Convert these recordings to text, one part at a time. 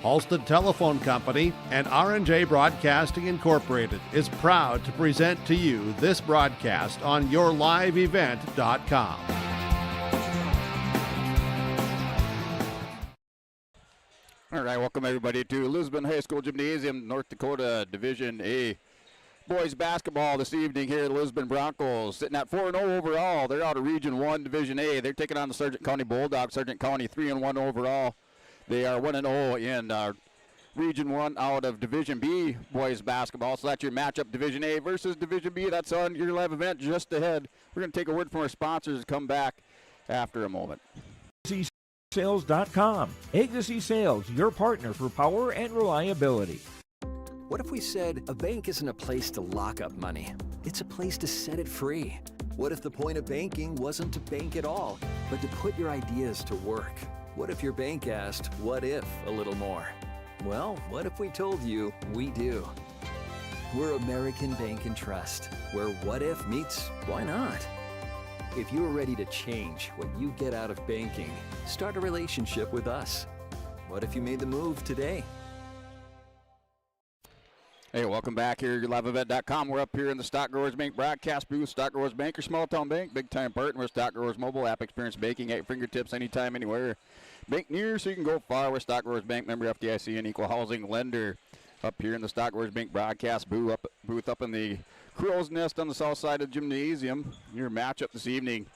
Halsted Telephone Company and R&J Broadcasting Incorporated is proud to present to you this broadcast on YourLiveEvent.com. All right, welcome everybody to Lisbon High School Gymnasium, North Dakota Division A boys basketball this evening here. The Lisbon Broncos sitting at 4-0 overall. They're out of Region 1 Division A. They're taking on the Sargent County Bulldogs. Sargent County 3-1 overall. They are 1-0 in Region 1 out of Division B boys basketball. So that's your matchup, Division A versus Division B. That's on your live event just ahead. We're going to take a word from our sponsors and come back after a moment. Sales.com. Agency Sales, your partner for power and reliability. What if we said a bank isn't a place to lock up money? It's a place to set it free. What if the point of banking wasn't to bank at all, but to put your ideas to work? What if your bank asked, what if, a little more? Well, what if we told you we do? We're American Bank and Trust, where what if meets why not? If you're ready to change what you get out of banking, start a relationship with us. What if you made the move today? Hey, welcome back here at YourLiveEvent.com. We're up here in the Stock Growers Bank broadcast booth. Stock Growers Bank, your small town bank, big time partner with Stock Growers mobile app. Experience banking at your fingertips anytime, anywhere. Bank near so you can go far with Stock Growers Bank, member FDIC and equal housing lender. Up here in the Stock Growers Bank broadcast booth up in the Crow's Nest on the south side of the gymnasium. Your matchup this evening,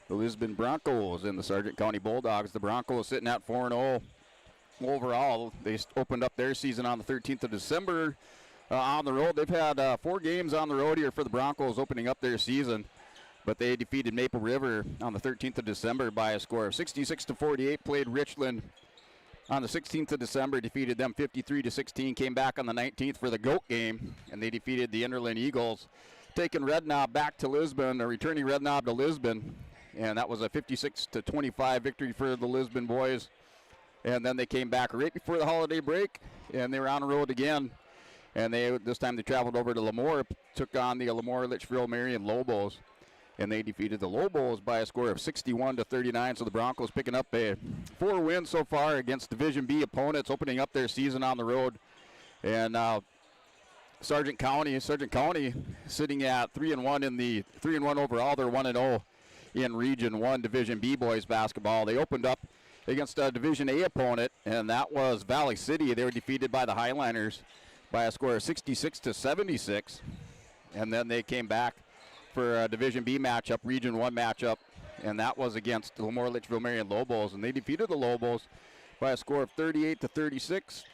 the Lisbon Broncos and the Sargent County Bulldogs. The Broncos sitting at 4-0 overall. They opened up their season on the 13th of December. On the road, they've had 4 games on the road here for the Broncos opening up their season, but they defeated Maple River on the 13th of December by a score of 66-48. Played Richland on the 16th of December, defeated them 53-16. Came back on the 19th for the GOAT game, and they defeated the Innerland Eagles, taking Red Knob back to Lisbon, or returning Red Knob to Lisbon, and that was a 56-25 victory for the Lisbon boys. And then they came back right before the holiday break, and they were on the road again. And this time they traveled over to Lemoore, took on the Lemoore Litchfield Marion Lobos, and they defeated the Lobos by a score of 61-39. So the Broncos picking up a 4 wins so far against Division B opponents, opening up their season on the road. And Sargent County sitting at 3-1 in the 3-1 overall. They're 1-0 in Region 1 Division B boys basketball. They opened up against a Division A opponent, and that was Valley City. They were defeated by the Highliners by a score of 66-76, and then they came back for a Division B matchup, Region 1 matchup, and that was against the Lemoore Litchfield Marion Lobos, and they defeated the Lobos by a score of 38-36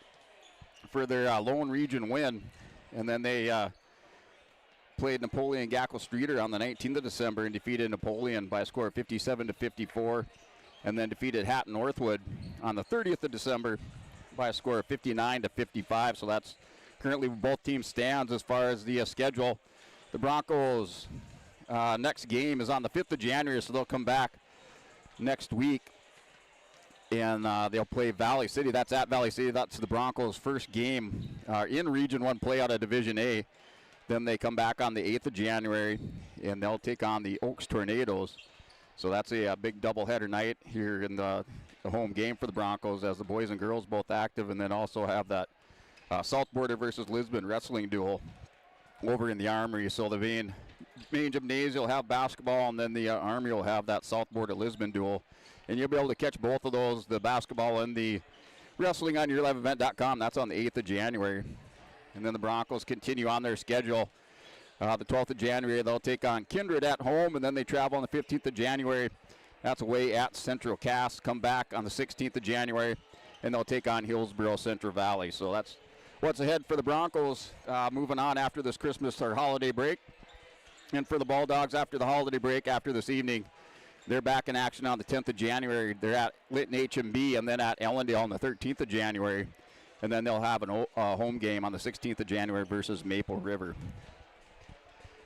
for their lone region win. And then they played Napoleon Gackle Streeter on the 19th of December and defeated Napoleon by a score of 57-54, and then defeated Hatton Northwood on the 30th of December by a score of 59-55. So that's currently both teams stands as far as the schedule. The Broncos' next game is on the 5th of January, so they'll come back next week, and they'll play Valley City. That's at Valley City. That's the Broncos' first game in Region 1 play out of Division A. Then they come back on the 8th of January, and they'll take on the Oaks Tornadoes. So that's a big doubleheader night here in the home game for the Broncos, as the boys and girls both active, and then also have that South Border versus Lisbon wrestling duel over in the Armory. So the main gymnasium will have basketball, and then the Armory will have that South Border Lisbon duel. And you'll be able to catch both of those, the basketball and the wrestling, on YourLiveEvent.com. That's on the 8th of January. And then the Broncos continue on their schedule. The 12th of January, they'll take on Kindred at home, and then they travel on the 15th of January. That's away at Central Cass. Come back on the 16th of January, and they'll take on Hillsborough Central Valley. So that's what's ahead for the Broncos moving on after this Christmas or holiday break. And for the Bulldogs, after the holiday break, after this evening, they're back in action on the 10th of January. They're at Lytton HMB and then at Ellendale on the 13th of January. And then they'll have a home game on the 16th of January versus Maple River.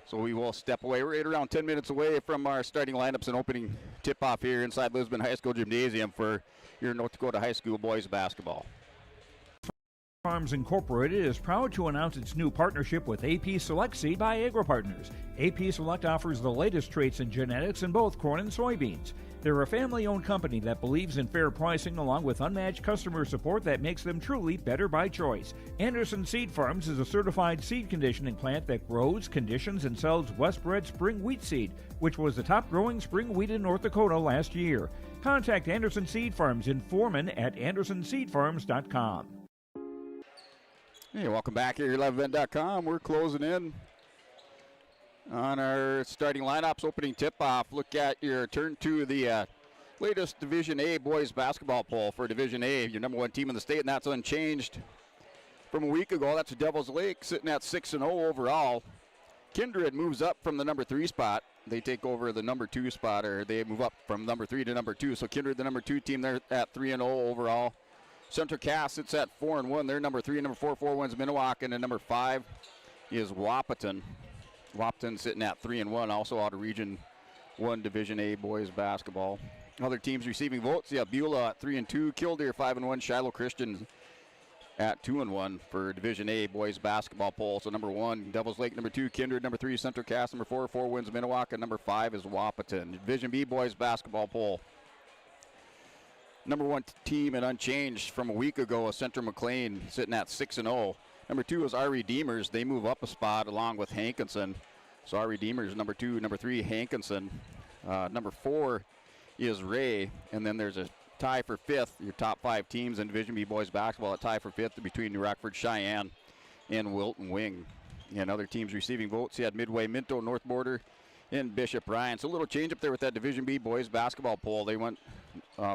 So we will step away. We're right around 10 minutes away from our starting lineups and opening tip-off here inside Lisbon High School Gymnasium for your North Dakota High School boys basketball. Farms Incorporated is proud to announce its new partnership with AP Select Seed by AgriPartners. AP Select offers the latest traits and genetics in both corn and soybeans. They're a family-owned company that believes in fair pricing along with unmatched customer support that makes them truly better by choice. Anderson Seed Farms is a certified seed conditioning plant that grows, conditions, and sells Westbred spring wheat seed, which was the top-growing spring wheat in North Dakota last year. Contact Anderson Seed Farms in Foreman at andersonseedfarms.com. Hey, welcome back here at 11event.com. We're closing in on our starting lineups, opening tip-off. Look at your turn to the latest Division A boys basketball poll for Division A, your number one team in the state, and that's unchanged from a week ago. That's Devils Lake sitting at 6-0 overall. Kindred moves up from the number 3 spot. They take over the number 2 spot, or they move up from number 3 to number 2. So Kindred, the number 2 team, they're at 3-0 overall. Central Cass sits at 4-1. They're number 3. Number 4 wins Minnewacan, and number 5 is Wahpeton. Wahpeton sitting at 3-1, also out of Region 1 Division A boys basketball. Other teams receiving votes, Beulah at 3-2, Killdeer 5-1, Shiloh Christian at 2-1 for Division A boys basketball poll. So number 1, Devils Lake. Number 2, Kindred. Number 3, Central Cass. Number 4 wins Minnewacan. Number 5 is Wahpeton. Division B boys basketball poll. Number 1 team and unchanged from a week ago is Central McLean, sitting at 6-0. Number 2 is our Redeemers. They move up a spot along with Hankinson. So our Redeemers, number 2. Number 3, Hankinson. Number 4 is Ray. And then there's a tie for 5th. Your top 5 teams in Division B boys basketball, a tie for 5th between New Rockford, Cheyenne, and Wilton Wing. And other teams receiving votes, you had Midway, Minto, North Border, and Bishop Ryan. So a little change up there with that Division B boys basketball poll. They went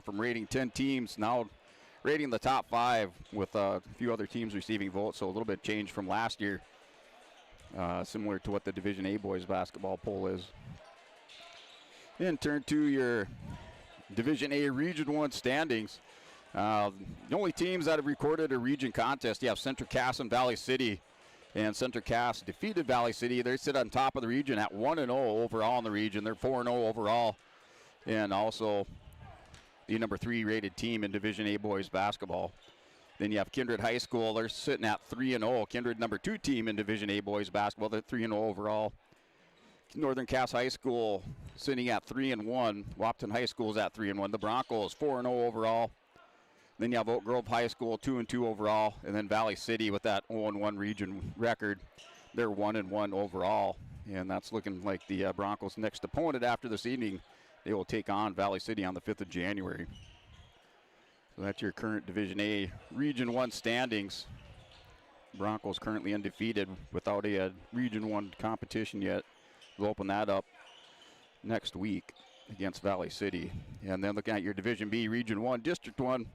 from rating 10 teams, now rating the top 5 with a few other teams receiving votes. So a little bit change from last year, similar to what the Division A boys basketball poll is. And turn to your Division A Region 1 standings. The only teams that have recorded a region contest, you have Central Cass and Valley City. And Central Cass defeated Valley City. They sit on top of the region at 1-0 overall in the region. They're 4-0 overall. And also the number 3 rated team in Division A boys basketball. Then you have Kindred High School. They're sitting at 3-0. Kindred, number 2 team in Division A boys basketball. They're 3-0 overall. Northern Cass High School sitting at 3-1. Wahpeton High School is at 3-1. The Broncos 4-0 overall. Then you have Oak Grove High School 2-2 overall, and then Valley City with that 0-1 region record. They're 1-1 overall, and that's looking like the Broncos' next opponent after this evening. They will take on Valley City on the 5th of January. So that's your current Division A Region 1 standings. Broncos currently undefeated without a Region 1 competition yet. We'll open that up next week against Valley City. And then looking at your Division B Region 1, District 1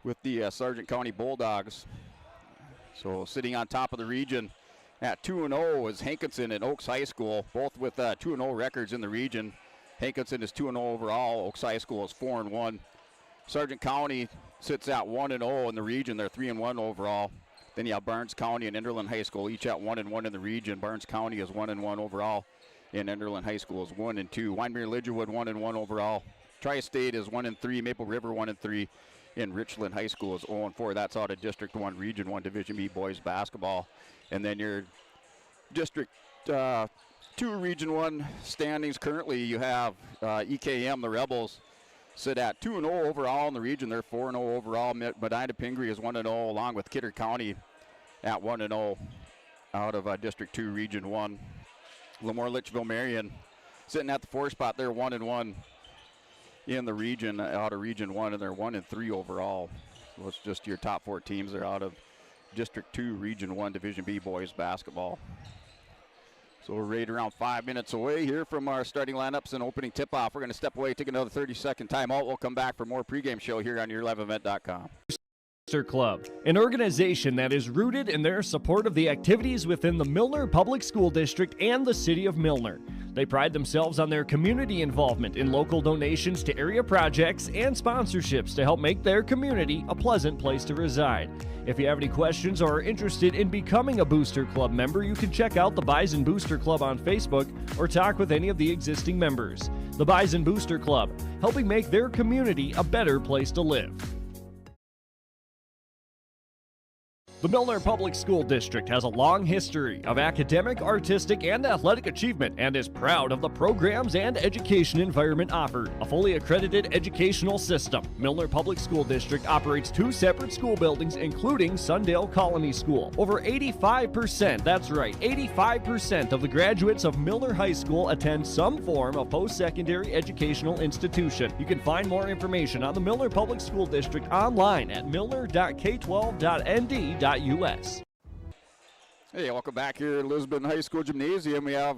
with the Sargent County Bulldogs. So sitting on top of the region at 2-0 is Hankinson and Oaks High School, both with 2-0 records in the region. Hankinson is 2-0 overall. Oaks High School is 4-1. Sargent County sits at 1-0 in the region. They're 3-1 overall. Then you have Barnes County and Enderlin High School, each at 1-1 in the region. Barnes County is 1-1 overall, and Enderlin High School is 1-2. Wyndmere Lidgerwood 1-1 overall. Tri-State is 1-3. Maple River 1-3. And Richland High School is 0-4. That's out of District 1, Region 1, Division B boys basketball. And then your District 2, Region 1 standings. Currently you have EKM, the Rebels, sit at 2-0 overall in the region. They're 4-0 overall. Medina Pingree is 1-0, along with Kidder County at 1-0 out of District 2, Region 1. Lemoore Litchville Marion sitting at the 4 spot. They're 1-1 in the region, out of Region 1, and they're 1-3 overall. So it's just your top 4 teams. They're out of District 2, Region 1, Division B boys basketball. So we're right around 5 minutes away here from our starting lineups and opening tip-off. We're going to step away, take another 30-second timeout. We'll come back for more pregame show here on your 11event.com. Booster Club, an organization that is rooted in their support of the activities within the Milner Public School District and the City of Milner. They pride themselves on their community involvement in local donations to area projects and sponsorships to help make their community a pleasant place to reside. If you have any questions or are interested in becoming a Booster Club member, you can check out the Bison Booster Club on Facebook or talk with any of the existing members. The Bison Booster Club, helping make their community a better place to live. The Milner Public School District has a long history of academic, artistic, and athletic achievement and is proud of the programs and education environment offered. A fully accredited educational system, Milner Public School District operates 2 separate school buildings, including Sundale Colony School. Over 85%, that's right, 85% of the graduates of Milner High School attend some form of post-secondary educational institution. You can find more information on the Milner Public School District online at milner.k12.nd.us. Hey, welcome back here at Lisbon High School Gymnasium. We have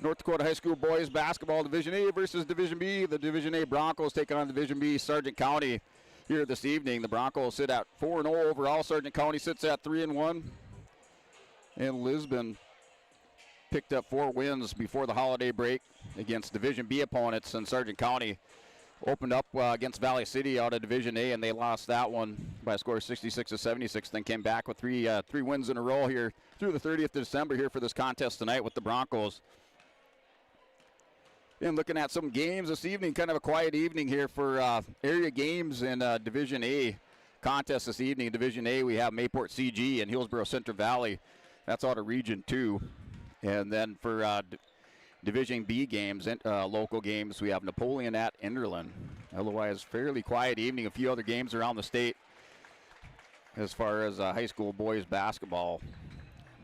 North Dakota High School Boys Basketball Division A versus Division B. The Division A Broncos take on Division B Sargent County here this evening. The Broncos sit at 4-0 overall. Sargent County sits at 3-1. And Lisbon picked up 4 wins before the holiday break against Division B opponents, and Sargent County opened up against Valley City out of Division A, and they lost that one by a score of 66-76. Then came back with three wins in a row here through the 30th of December here for this contest tonight with the Broncos. And looking at some games this evening, kind of a quiet evening here for area games in Division A contest this evening. In Division A, we have Mayport CG and Hillsborough Central Valley. That's out of Region 2. And then for Division B games, local games, we have Napoleon at Enderlin. Otherwise, fairly quiet evening. A few other games around the state as far as high school boys basketball.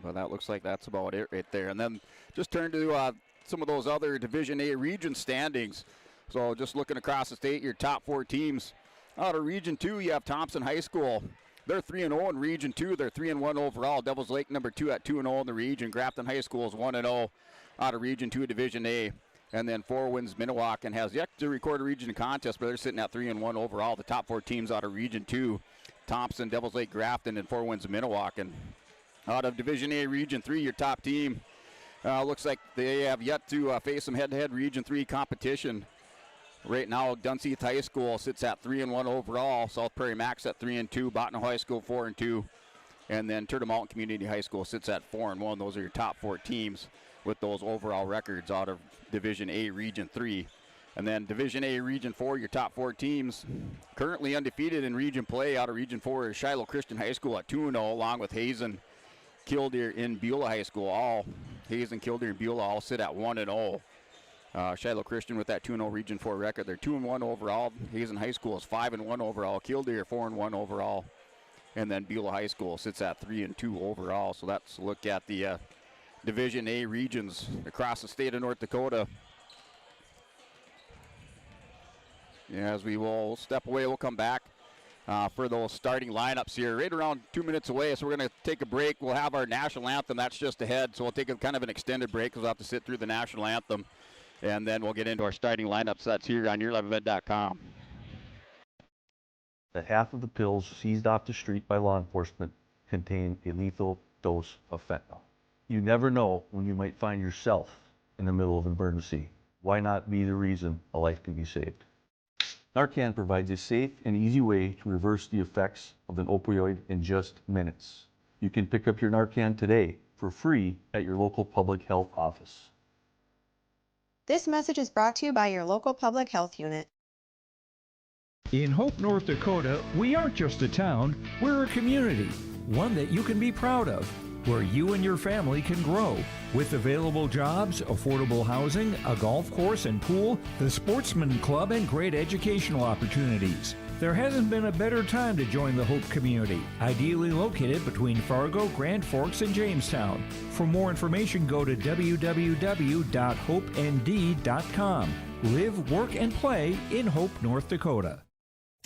But that looks like that's about it right there. And then just turn to some of those other Division A region standings. So just looking across the state, your top 4 teams. Out of Region 2, you have Thompson High School. They're 3-0 in Region 2. They're 3-1 overall. Devils Lake number 2 at 2-0 in the region. Grafton High School is 1-0 out of Region 2 Division A. And then 4 wins Minnewacan has yet to record a region contest, but they're sitting at 3-1 overall. The top 4 teams out of Region 2, Thompson, Devils Lake, Grafton, and 4 wins Minnewacan. Out of Division A Region 3, your top team looks like they have yet to face some head-to-head Region 3 competition. Right now, Dunseith High School sits at 3-1 overall. South Prairie Max at 3-2. Bottineau High School 4-2. And then Turtle Mountain Community High School sits at 4-1. Those are your top 4 teams with those overall records out of Division A Region 3. And then Division A Region 4, your top 4 teams currently undefeated in region play out of Region 4 is Shiloh Christian High School at 2-0, along with Hazen, Killdeer, and Beulah High School. Hazen, Killdeer, and Beulah all sit at 1-0. Shiloh Christian with that 2-0 Region 4 record. They're 2-1 overall. Hazen High School is 5-1 overall. Killdeer 4-1 overall. And then Beulah High School sits at 3-2 overall. So that's a look at the Division A regions across the state of North Dakota. Yeah, as we will step away, we'll come back for those starting lineups here right around 2 minutes away. So we're going to take a break. We'll have our national anthem. That's just ahead. So we'll take a kind of an extended break because we'll have to sit through the national anthem. And then we'll get into our starting lineups. That's here on YourLiveEvent.com. That half of the pills seized off the street by law enforcement contain a lethal dose of fentanyl. You never know when you might find yourself in the middle of an emergency. Why not be the reason a life can be saved? Narcan provides a safe and easy way to reverse the effects of an opioid in just minutes. You can pick up your Narcan today for free at your local public health office. This message is brought to you by your local public health unit. In Hope, North Dakota, we aren't just a town, we're a community, one that you can be proud of, where you and your family can grow. With available jobs, affordable housing, a golf course and pool, the Sportsman Club, and great educational opportunities. There hasn't been a better time to join the Hope community, ideally located between Fargo, Grand Forks, and Jamestown. For more information, go to www.hopend.com. Live, work, and play in Hope, North Dakota.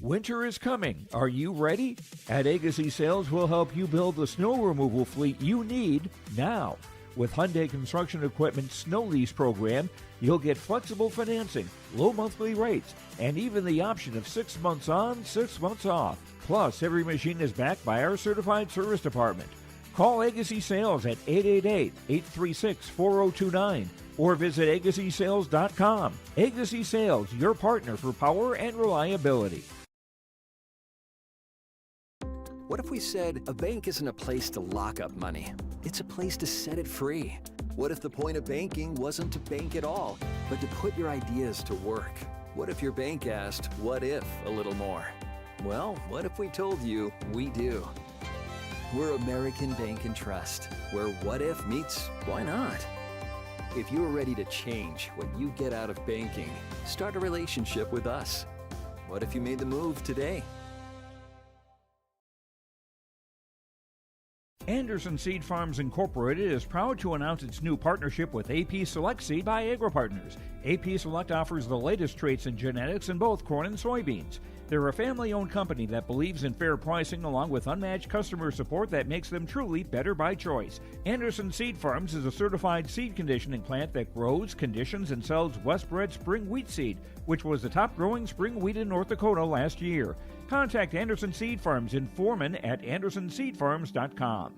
Winter is coming. Are you ready? At Agassi Sales, we'll help you build the snow removal fleet you need now. With Hyundai Construction Equipment Snow Lease Program, you'll get flexible financing, low monthly rates, and even the option of 6 months on, 6 months off. Plus, every machine is backed by our certified service department. Call Agassi Sales at 888-836-4029 or visit agassisales.com. Agassi Sales, your partner for power and reliability. What if we said a bank isn't a place to lock up money? It's a place to set it free. What if the point of banking wasn't to bank at all, but to put your ideas to work? What if your bank asked, what if a little more? Well, what if we told you we do? We're American Bank and Trust, where what if meets why not? If you're ready to change what you get out of banking, start a relationship with us. What if you made the move today? Anderson Seed Farms Incorporated is proud to announce its new partnership with AP Select Seed by AgriPartners. AP Select offers the latest traits and genetics in both corn and soybeans. They're a family-owned company that believes in fair pricing along with unmatched customer support that makes them truly better by choice. Anderson Seed Farms is a certified seed conditioning plant that grows, conditions, and sells Westbred spring wheat seed, which was the top-growing spring wheat in North Dakota last year. Contact Anderson Seed Farms in Foreman at andersonseedfarms.com.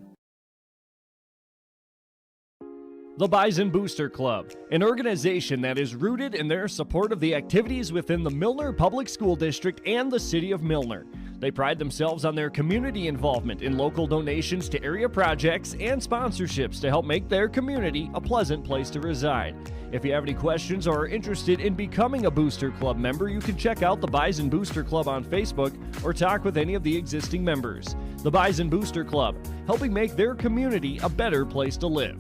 The Bison Booster Club, an organization that is rooted in their support of the activities within the Milner Public School District and the City of Milner. They pride themselves on their community involvement in local donations to area projects and sponsorships to help make their community a pleasant place to reside. If you have any questions or are interested in becoming a Booster Club member, you can check out the Bison Booster Club on Facebook or talk with any of the existing members. The Bison Booster Club, helping make their community a better place to live.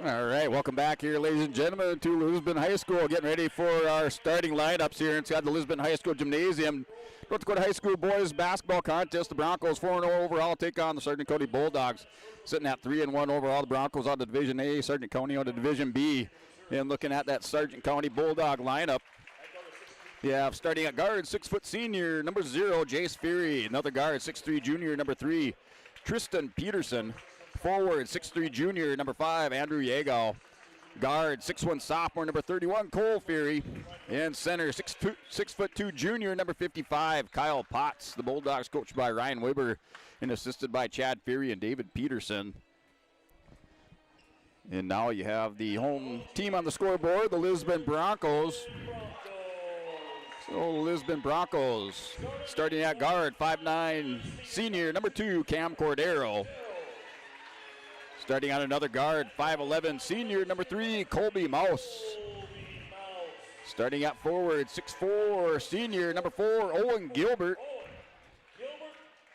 All right, welcome back here, ladies and gentlemen, to Lisbon High School. Getting ready for our starting lineups here inside the Lisbon High School Gymnasium. North Dakota High School boys basketball contest. The Broncos 4-0 overall take on the Sargent County Bulldogs. Sitting at 3-1 overall. The Broncos on the Division A, Sargent County on the Division B. And looking at that Sargent County Bulldog lineup, yeah, starting at guard, 6-foot senior, number 0, Jace Fury. Another guard, 6'3", junior, number 3, Tristan Peterson. Forward, 6'3", junior, number 5, Andrew Yeagow. Guard, 6'1", sophomore, number 31, Cole Fury. And center, 6'2", junior, number 55, Kyle Potts. The Bulldogs coached by Ryan Weber and assisted by Chad Fury and David Peterson. And now you have the home team on the scoreboard, the Lisbon Broncos. So the Lisbon Broncos starting at guard, 5'9", senior, number 2, Cam Cordero. Starting on another guard, 5'11", senior, number 3, Colby Mouse. Starting at forward, 6'4", senior, number 4, Owen Gilbert.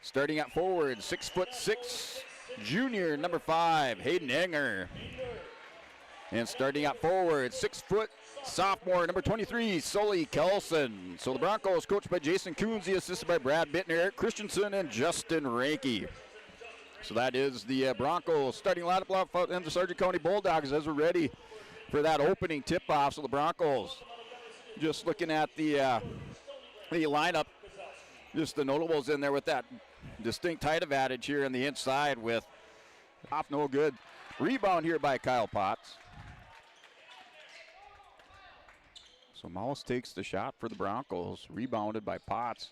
Starting at forward, 6'6", junior, number 5, Hayden Enger. And starting at forward, 6 foot, sophomore, number 23, Sully Kelson. So the Broncos coached by Jason Coonsey, assisted by Brad Bittner, Eric Christensen, and Justin Ranke. So that is the Broncos starting lineup and the Sargent County Bulldogs as we're ready for that opening tip-off. So the Broncos, just looking at the lineup, just the notables in there with that distinct height advantage here on the inside with off no good. Rebound here by Kyle Potts. So Mouse takes the shot for the Broncos, rebounded by Potts.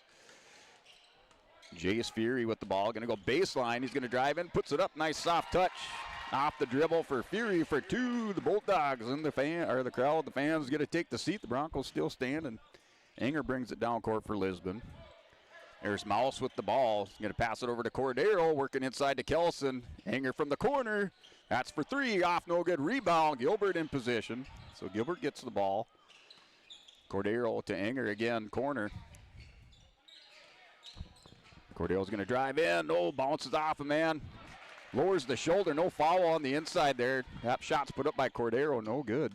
Jace Fury with the ball, going to go baseline. He's going to drive in, puts it up, nice soft touch. Off the dribble for Fury for 2. The Bulldogs and the crowd, the fans going to take the seat. The Broncos still standing. Enger brings it down court for Lisbon. There's Mouse with the ball. He's going to pass it over to Cordero, working inside to Kelson. Enger from the corner. That's for 3. Off no good. Rebound. Gilbert in position. So Gilbert gets the ball. Cordero to Enger again, corner. Cordero's going to drive in. No, bounces off a man. Lowers the shoulder. No foul on the inside there. That shot's put up by Cordero. No good.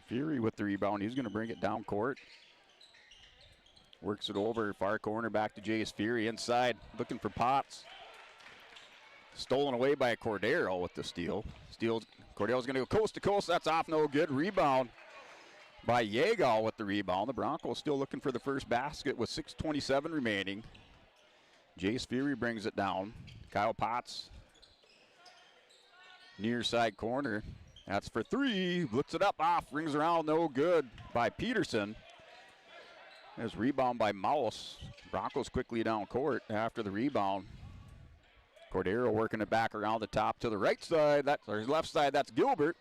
Fury with the rebound. He's going to bring it down court. Works it over. Far corner back to Jace Fury. Inside. Looking for Potts. Stolen away by Cordero with the steal. Cordero's going to go coast to coast. That's off. No good. Rebound by Yeagow with the rebound. The Broncos still looking for the first basket with 6:27 remaining. Jace Fury brings it down. Kyle Potts, near side corner. That's for 3. Blitz it up, off, rings around, no good by Peterson. There's rebound by Mouse. Broncos quickly down court after the rebound. Cordero working it back around the top to the right side. Or left side, that's Gilbert.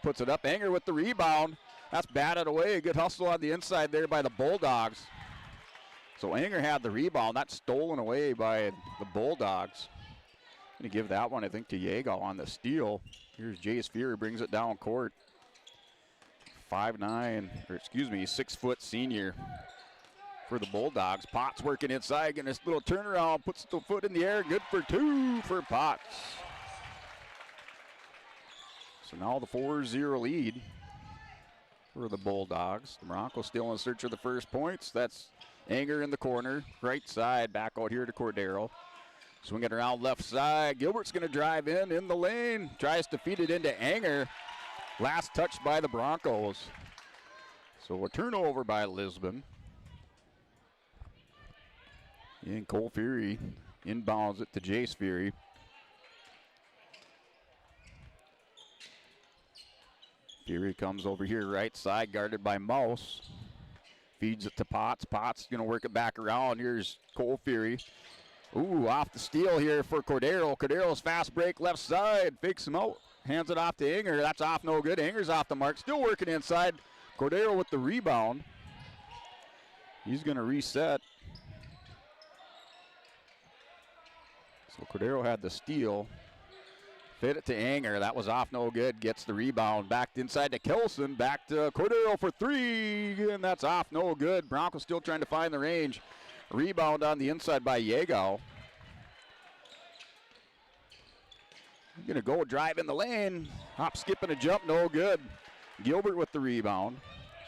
Puts it up, Enger with the rebound. That's batted away. Good hustle on the inside there by the Bulldogs. So Enger had the rebound. That's stolen away by the Bulldogs. Going to give that one, I think, to Yeagow on the steal. Here's Jace Fury, brings it down court. 6 foot senior. for the Bulldogs. Potts working inside, getting this little turnaround, puts the foot in the air, good for 2 for Potts. So now the 4-0 lead for the Bulldogs. The Broncos still in search of the first points. That's Anger in the corner, right side, back out here to Cordero. Swing it around left side. Gilbert's going to drive in the lane. Tries to feed it into Anger. Last touch by the Broncos. So a turnover by Lisbon. And Cole Fury inbounds it to Jace Fury. Fury comes over here right side, guarded by Mouse. Feeds it to Potts. Potts going to work it back around. Here's Cole Fury. Ooh, off the steal here for Cordero. Cordero's fast break left side. Fakes him out. Hands it off to Anger. That's off no good. Anger's off the mark. Still working inside. Cordero with the rebound. He's going to reset. So Cordero had the steal. Fit it to Anger. That was off no good. Gets the rebound. Back inside to Kelson. Back to Cordero for 3. And that's off no good. Broncos still trying to find the range. Rebound on the inside by Yegau. Going to go drive in the lane. Hop, skip, and a jump. No good. Gilbert with the rebound.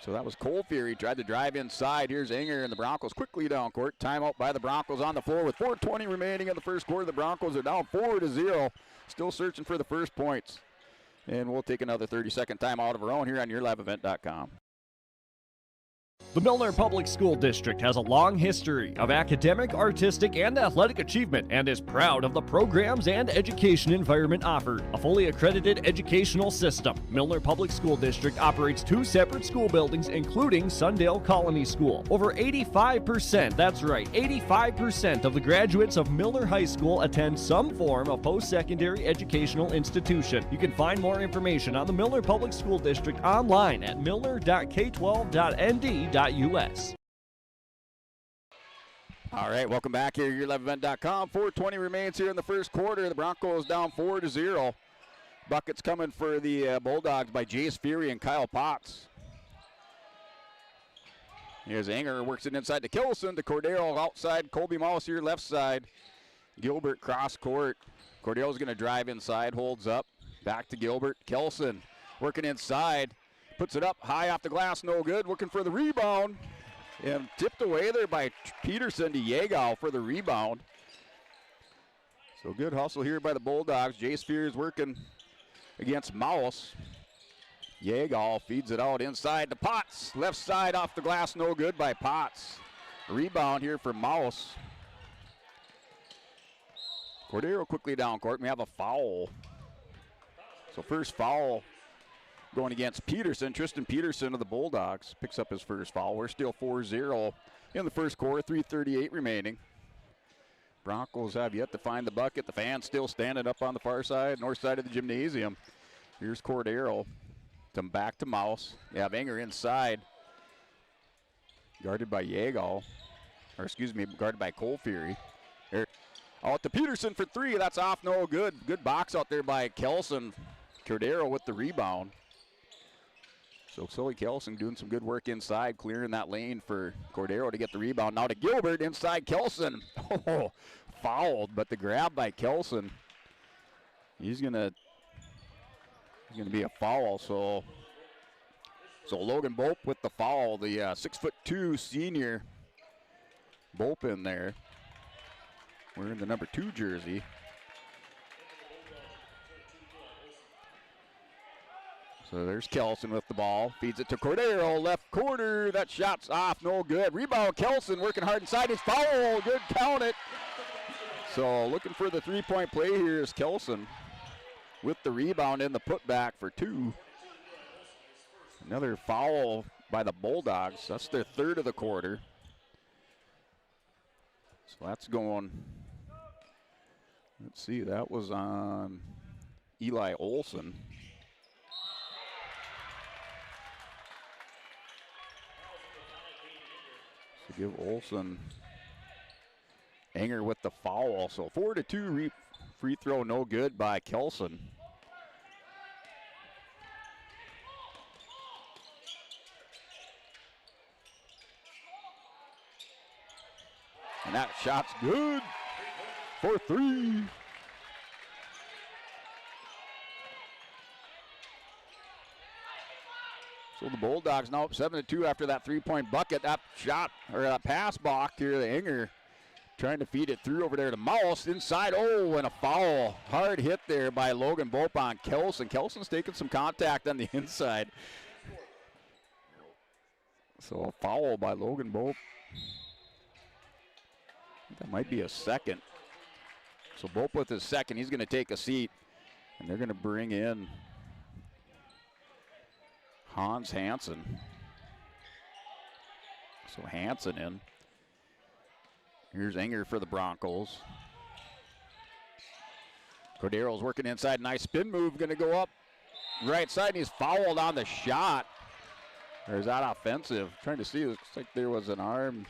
So that was Cole Fury. Tried to drive inside. Here's Anger and the Broncos quickly down court. Timeout by the Broncos on the floor with 4:20 remaining in the first quarter. The Broncos are down 4-0. Still searching for the first points. And we'll take another 30-second timeout of our own here on YourLiveEvent.com. The Milner Public School District has a long history of academic, artistic, and athletic achievement and is proud of the programs and education environment offered. A fully accredited educational system, Milner Public School District operates 2 separate school buildings, including Sundale Colony School. Over 85%, that's right, 85% of the graduates of Milner High School attend some form of post-secondary educational institution. You can find more information on the Milner Public School District online at milner.k12.nd.us. All right, welcome back here at YourLiveEvent.com. 4:20 remains here in the first quarter. The Broncos down 4-0. Buckets coming for the Bulldogs by Jace Fury and Kyle Potts. Here's Anger, works it inside to Kelson, to Cordero outside. Colby Mouse here left side. Gilbert cross court. Cordero's going to drive inside, holds up. Back to Gilbert. Kelson working inside. Puts it up high off the glass, no good. Looking for the rebound. And tipped away there by Peterson to Yegau for the rebound. So good hustle here by the Bulldogs. Jace Fears working against Mouse. Yegau feeds it out inside to Potts. Left side off the glass, no good by Potts. Rebound here for Mouse. Cordero quickly down court. We have a foul. So first foul going against Peterson. Tristan Peterson of the Bulldogs picks up his first foul. We're still 4-0 in the first quarter, 3:38 remaining. Broncos have yet to find the bucket. The fans still standing up on the far side, north side of the gymnasium. Here's Cordero. Back to Mouse. You have Anger inside. Guarded by Yegau. Or excuse me, guarded by Cole Fury. Here. Out to Peterson for 3. That's off, no good. Good box out there by Kelson. Cordero with the rebound. So Sully Kelson doing some good work inside, clearing that lane for Cordero to get the rebound. Now to Gilbert inside Kelson. Oh, fouled, but the grab by Kelson. He's gonna be a foul. So Logan Bope with the foul. The 6'2" senior Bope in there. Wearing the number 2 jersey. So there's Kelson with the ball. Feeds it to Cordero, left corner. That shot's off, no good. Rebound, Kelson working hard inside. His foul, good, count it. So looking for the 3-point play here is Kelson with the rebound and the putback for 2. Another foul by the Bulldogs. That's their 3rd of the quarter. So that's going, let's see, that was on Eli Olson. So give Olson Anger with the foul. So 4-2 free throw, no good by Kelson. And that shot's good for 3. So the Bulldogs now up 7-2 after that 3-point bucket. That shot, or that pass blocked here, the Enger trying to feed it through over there to Mouse. Inside, oh, and a foul. Hard hit there by Logan Bope on Kelson. Kelson's taking some contact on the inside. So a foul by Logan Bope. That might be a second. So Bope with his second. He's going to take a seat. And they're going to bring in Hans Hansen. So Hansen in. Here's Enger for the Broncos. Cordero's working inside. Nice spin move. Going to go up right side. And he's fouled on the shot. Or is that offensive? Trying to see. It looks like there was an arm.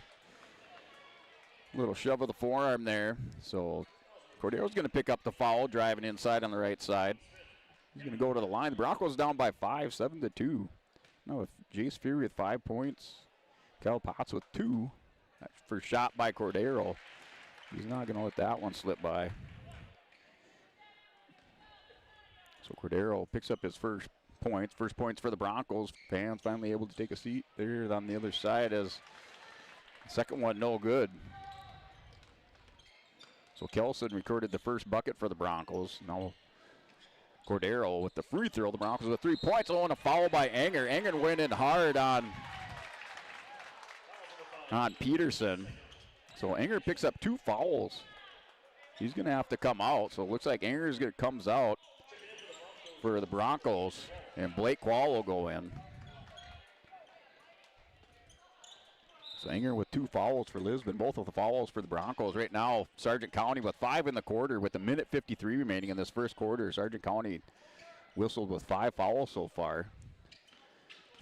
Little shove of the forearm there. So Cordero's going to pick up the foul, driving inside on the right side. He's going to go to the line. The Broncos down by 5, 7-2. Now with Jace Fury with 5 points. Cal Potts with 2. That's for shot by Cordero. He's not going to let that one slip by. So Cordero picks up his first points. First points for the Broncos. Fans finally able to take a seat there on the other side as the second one no good. So Kelson recorded the first bucket for the Broncos. Now Cordero with the free throw. The Broncos with 3 points. Oh, and a foul by Enger. Enger went in hard on Peterson. So Enger picks up 2 fouls. He's going to have to come out. So it looks like Enger's going to comes out for the Broncos, and Blake Quall will go in. So Enger with 2 fouls for Lisbon, both of the fouls for the Broncos. Right now, Sargent County with 5 in the quarter with a minute 53 remaining in this first quarter. Sargent County whistled with 5 fouls so far.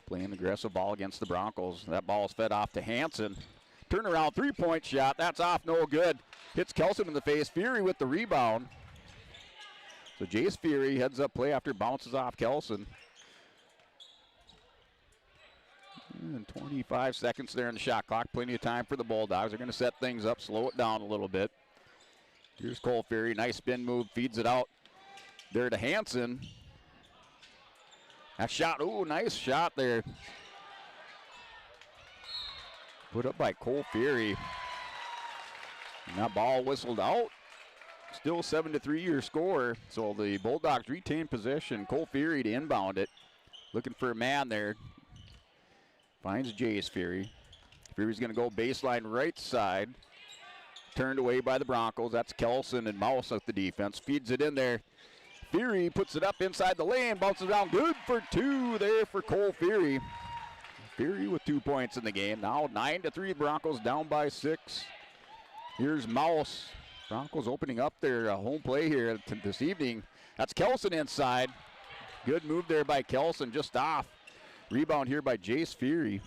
Playing aggressive ball against the Broncos. That ball is fed off to Hansen. Turnaround 3-point shot. That's off, no good. Hits Kelson in the face. Fury with the rebound. So Jace Fury heads up play after bounces off Kelson. And 25 seconds there in the shot clock. Plenty of time for the Bulldogs. They're going to set things up, slow it down a little bit. Here's Cole Fury. Nice spin move. Feeds it out there to Hansen. That shot. Ooh, nice shot there. Put up by Cole Fury. And that ball whistled out. Still 7-3 your score. So the Bulldogs retain possession. Cole Fury to inbound it. Looking for a man there. Finds Jace Fury. Fury's going to go baseline right side. Turned away by the Broncos. That's Kelson and Mouse at the defense. Feeds it in there. Fury puts it up inside the lane. Bounces around. Good for 2 there for Cole Fury. Fury with 2 points in the game. Now 9-3. Broncos down by 6. Here's Mouse. Broncos opening up their home play here this evening. That's Kelson inside. Good move there by Kelson, just off. Rebound here by Jace Fury.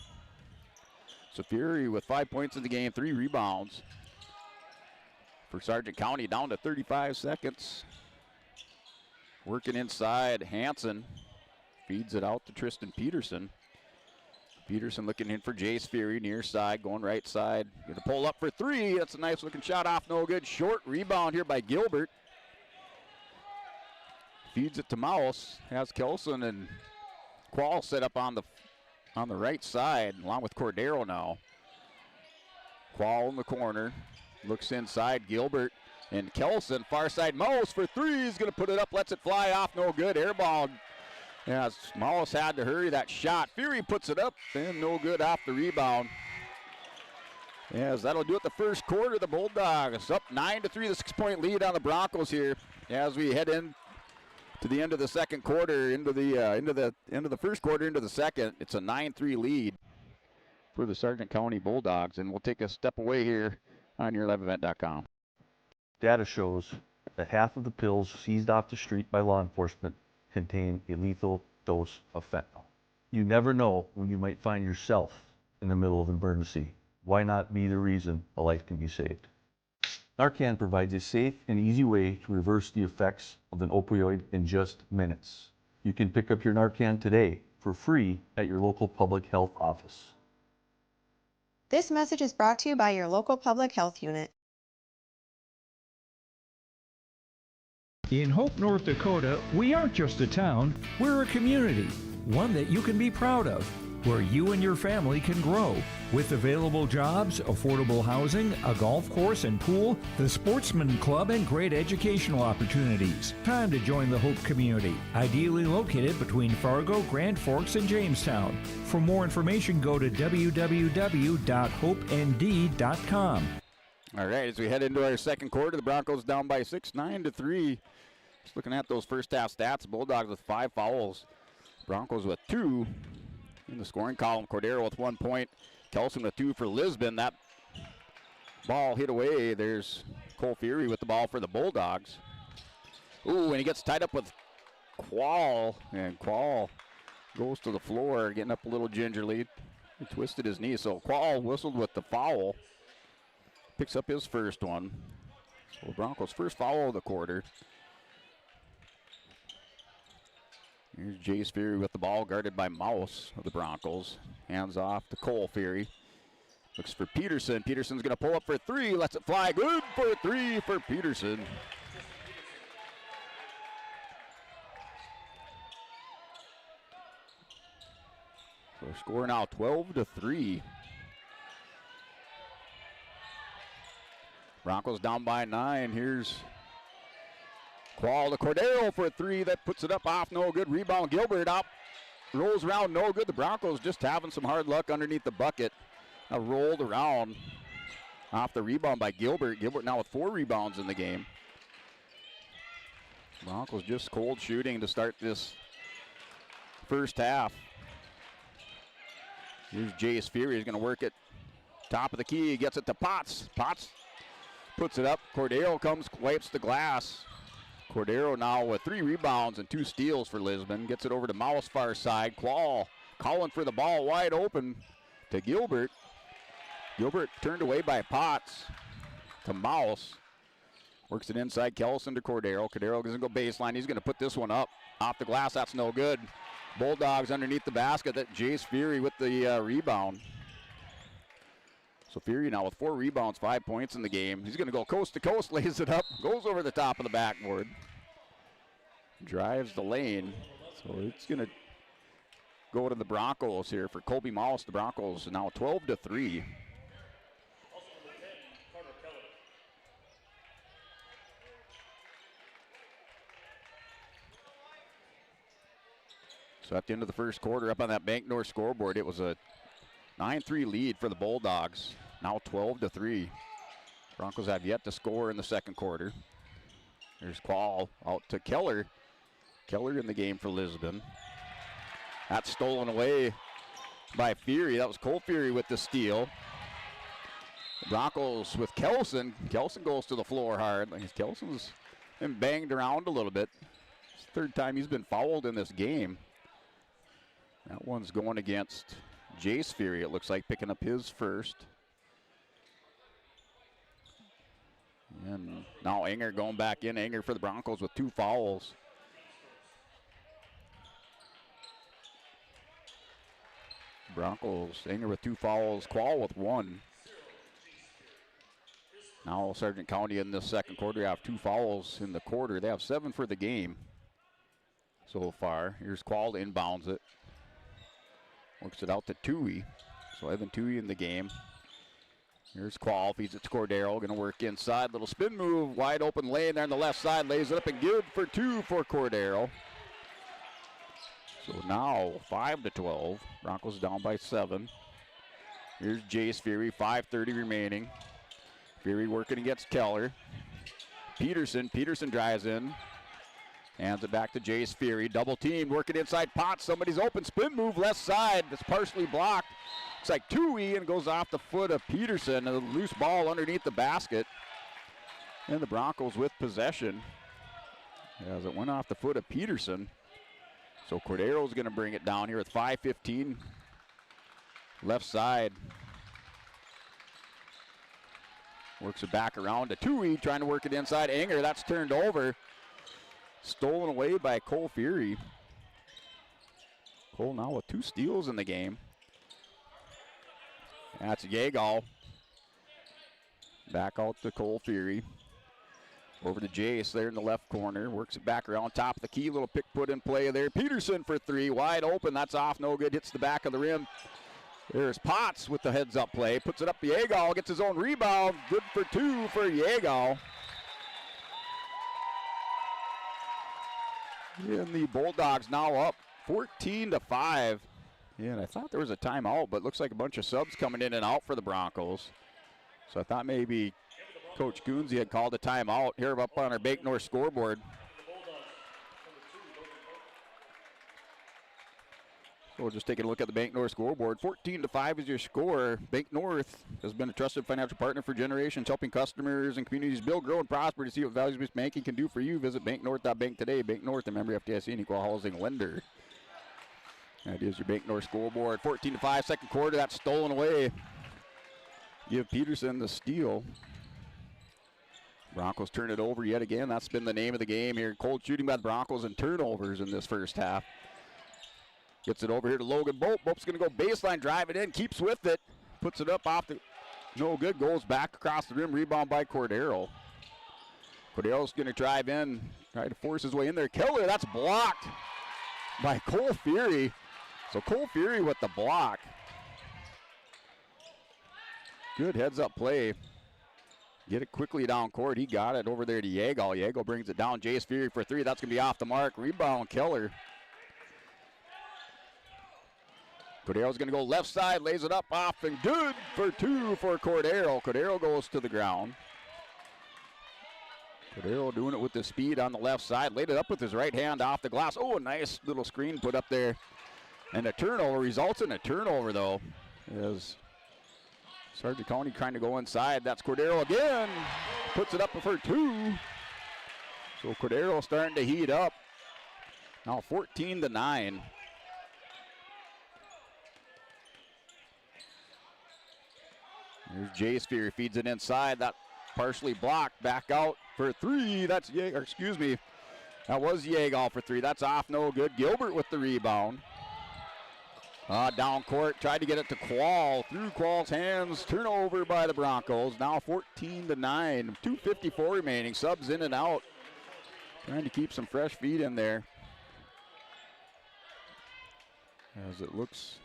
So Fury with 5 points in the game, 3 rebounds. For Sargent County, down to 35 seconds. Working inside, Hansen feeds it out to Tristan Peterson. Peterson looking in for Jace Fury, near side, going right side. Gonna pull up for 3. That's a nice looking shot off, no good. Short rebound here by Gilbert. Feeds it to Mouse. Has Kelson and Quall set up on the right side, along with Cordero now. Quall in the corner. Looks inside, Gilbert and Kelson. Far side, Mouse for 3. He's gonna put it up, lets it fly off, no good. Airball. Yeah, Mouse had to hurry that shot. Fury puts it up, and no good off the rebound. Yes, that'll do it the first quarter. The Bulldogs up 9-3, the 6-point lead on the Broncos here as we head in to the end of the second quarter, into the end of the first quarter, into the second. It's a 9-3 lead for the Sargent County Bulldogs, and we'll take a step away here on YourLiveEvent.com. Data shows that half of the pills seized off the street by law enforcement contain a lethal dose of fentanyl. You never know when you might find yourself in the middle of an emergency. Why not be the reason a life can be saved? Narcan provides a safe and easy way to reverse the effects of an opioid in just minutes. You can pick up your Narcan today for free at your local public health office. This message is brought to you by your local public health unit. In Hope, North Dakota, we aren't just a town, we're a community, one that you can be proud of, where you and your family can grow. With available jobs, affordable housing, a golf course and pool, the Sportsman Club, and great educational opportunities. Time to join the Hope community, ideally located between Fargo, Grand Forks, and Jamestown. For more information, go to www.hopend.com. All right, as we head into our second quarter, the Broncos down by 6, 9-3. Just looking at those first half stats, Bulldogs with 5 fouls, Broncos with 2. In the scoring column, Cordero with 1 point, Kelson with 2 for Lisbon. That ball hit away. There's Cole Fury with the ball for the Bulldogs. Ooh, and he gets tied up with Quall, and Quall goes to the floor, getting up a little gingerly. He twisted his knee, so Quall whistled with the foul. Picks up his first one. So Broncos' first foul of the quarter. Here's Jace Fury with the ball, guarded by Mouse of the Broncos. Hands off to Cole Fury. Looks for Peterson. Peterson's going to pull up for 3. Lets it fly. Good for 3 for Peterson. So score now 12-3. Broncos down by 9. Here's Quall to Cordero for 3. That puts it up off. No good. Rebound. Gilbert up. Rolls around. No good. The Broncos just having some hard luck underneath the bucket. Rolled around off the rebound by Gilbert. Gilbert now with 4 rebounds in the game. Broncos just cold shooting to start this first half. Here's Jace Fury. He's going to work it. Top of the key. He gets it to Potts. Potts puts it up. Cordero comes, wipes the glass. Cordero now with 3 rebounds and 2 steals for Lisbon. Gets it over to Mouse far side. Quall calling for the ball wide open to Gilbert. Gilbert turned away by Potts to Mouse. Works it inside Kelson to Cordero. Cordero doesn't go baseline. He's going to put this one up. Off the glass, that's no good. Bulldogs underneath the basket. That Jace Fury with the rebound. So Fury now with 4 rebounds, 5 points in the game. He's going to go coast to coast, lays it up, goes over the top of the backboard. Drives the lane. So it's going to go to the Broncos here for Colby Mouse. The Broncos now 12-3. So at the end of the first quarter, up on that Bank North scoreboard, it was a 9-3 lead for the Bulldogs. Now 12-3. Broncos have yet to score in the second quarter. There's Quall out to Keller. Keller in the game for Lisbon. That's stolen away by Fury. That was Cole Fury with the steal. The Broncos with Kelson. Kelson goes to the floor hard. Kelson's been banged around a little bit. It's the 3rd time he's been fouled in this game. That one's going against Jace Fury, it looks like, picking up his first. And now Enger going back in. Enger for the Broncos with 2 fouls. Broncos, Enger with 2 fouls, Quall with 1. Now Sargent County in this second quarter have 2 fouls in the quarter. They have 7 for the game so far. Here's Quall to inbounds it. Works it out to Tui. So Evan Tui in the game. Here's Quall, feeds it to Cordero. Going to work inside. Little spin move, wide open lane there on the left side. Lays it up and good for 2 for Cordero. So now 5-12. Broncos down by 7. Here's Jace Fury, 5:30 remaining. Fury working against Keller. Peterson drives in. Hands it back to Jace Fury. Double team, working inside Potts. Somebody's open. Spin move left side. That's partially blocked. It's like Tui and goes off the foot of Peterson. A loose ball underneath the basket. And the Broncos with possession as it went off the foot of Peterson. So Cordero's going to bring it down here with 5:15 left side. Works it back around to Tui, trying to work it inside. Enger, that's turned over. Stolen away by Cole Fury. Cole now with 2 steals in the game. That's Yeagal. Back out to Cole Fury. Over to Jace there in the left corner. Works it back around top of the key. Little pick put in play there. Peterson for three. Wide open. That's off. No good. Hits the back of the rim. There's Potts with the heads-up play. Puts it up to Yeagal. Gets his own rebound. Good for two for Yeagal. And the Bulldogs now up 14-5. Yeah, and I thought there was a timeout, but looks like a bunch of subs coming in and out for the Broncos. So I thought maybe Coach Goonsey had called a timeout. Here up on our Bank North scoreboard. So we'll just take a look at the Bank North scoreboard. 14-5 is your score. Bank North has been a trusted financial partner for generations, helping customers and communities build, grow, and prosper. To see what values-based banking can do for you, visit banknorth.bank today. Bank North, a member FDIC and equal housing lender. That is your Bank North scoreboard. 14-5, second quarter. That's stolen away. Give Peterson the steal. Broncos turn it over yet again. That's been the name of the game here. Cold shooting by the Broncos and turnovers in this first half. Gets it over here to Logan Bope. Bope's going to go baseline, drive it in, keeps with it. Puts it up off the, no good, goes back across the rim. Rebound by Cordero. Cordero's going to drive in, try to force his way in there. Keller, that's blocked by Cole Fury. So Cole Fury with the block. Good heads-up play. Get it quickly down court. He got it over there to Yeagal. Yeagal brings it down. Jace Fury for three. That's going to be off the mark. Rebound, Keller. Cordero's going to go left side, lays it up, off, and good for two for Cordero. Cordero goes to the ground. Cordero doing it with the speed on the left side. Laid it up with his right hand off the glass. Oh, a nice little screen put up there. And a turnover results in a turnover, though, as Sargent County trying to go inside. That's Cordero again. Puts it up for two. So Cordero starting to heat up. Now 14-9. There's Jace Fury, feeds it inside. That partially blocked. Back out for three. That's that was Yeagal for three. That's off, no good. Gilbert with the rebound. Down court, tried to get it to Quall. Through Quall's hands. Turnover by the Broncos. Now 14-9. 2:54 remaining. Subs in and out. Trying to keep some fresh feet in there. As it looks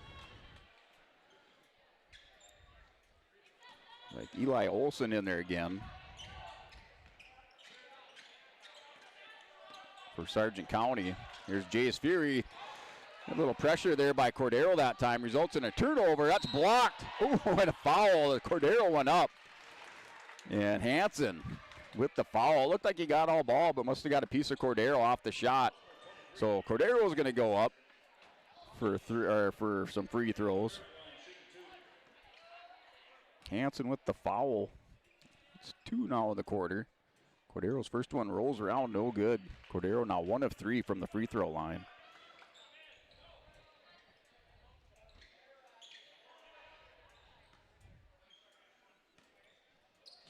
like Eli Olson in there again for Sargent County. Here's Jace Fury. A little pressure there by Cordero that time. Results in a turnover. That's blocked. Oh, and a foul. Cordero went up. And Hansen with the foul. Looked like he got all ball, but must have got a piece of Cordero off the shot. So Cordero's going to go up for some free throws. Hansen with the foul. It's two now in the quarter. Cordero's first one rolls around, no good. Cordero now 1 of 3 from the free throw line.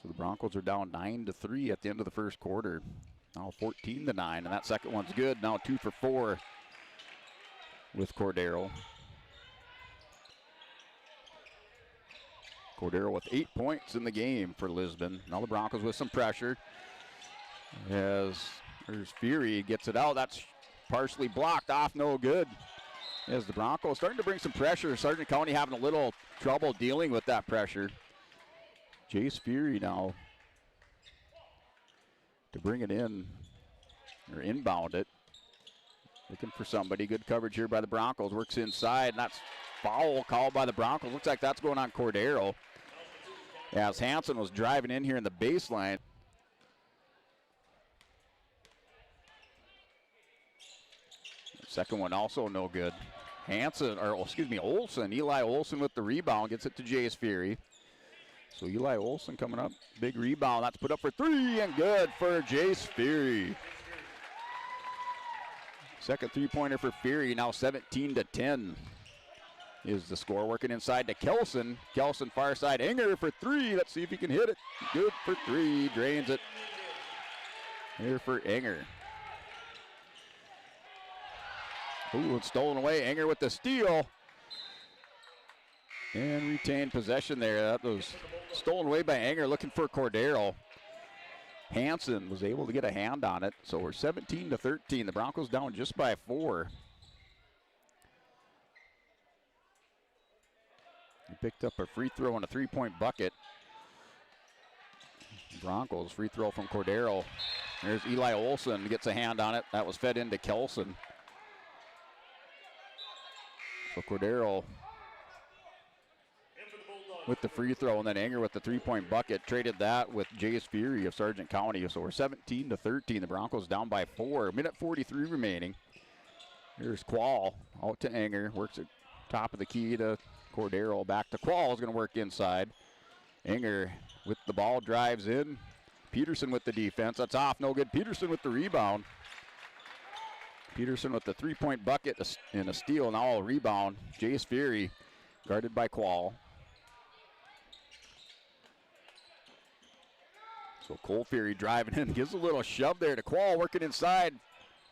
So the Broncos are down 9-3 at the end of the first quarter. Now 14-9, and that second one's good. Now 2 for 4 with Cordero. Cordero with 8 points in the game for Lisbon. Now the Broncos with some pressure. As there's Fury, gets it out. That's partially blocked off, no good. As the Broncos starting to bring some pressure. Sargent County having a little trouble dealing with that pressure. Jace Fury now to bring it in, or inbound it. Looking for somebody. Good coverage here by the Broncos. Works inside, and that's foul called by the Broncos. Looks like that's going on Cordero. As Hansen was driving in here in the baseline. Second one also no good. Olson. Eli Olson with the rebound. Gets it to Jace Fury. So Eli Olson coming up. Big rebound. That's put up for three, and good for Jace Fury. Second three-pointer for Fury. Now 17-10 is the score. Working inside to Kelson. Kelson far side. Enger for three. Let's see if he can hit it. Good for three. Drains it. Here for Enger. Ooh, it's stolen away. Enger with the steal. And retained possession there. That was stolen away by Anger, looking for Cordero. Hansen was able to get a hand on it. So we're 17-13. The Broncos down just by 4. He picked up a free throw and a 3-point bucket. Broncos free throw from Cordero. There's Eli Olson, gets a hand on it. That was fed into Kelson. So Cordero with the free throw, and then Anger with the 3-point bucket. Traded that with Jace Fury of Sargent County. So we're 17-13. The Broncos down by 4. Minute 43 remaining. Here's Quall out to Anger. Works at top of the key to Cordero. Back to Quall. Is going to work inside. Anger with the ball, drives in. Peterson with the defense. That's off. No good. Peterson with the rebound. Peterson with the 3-point bucket and a steal. Now a rebound. Jace Fury guarded by Quall. So Cole Fury driving in, gives a little shove there to Quall, working inside.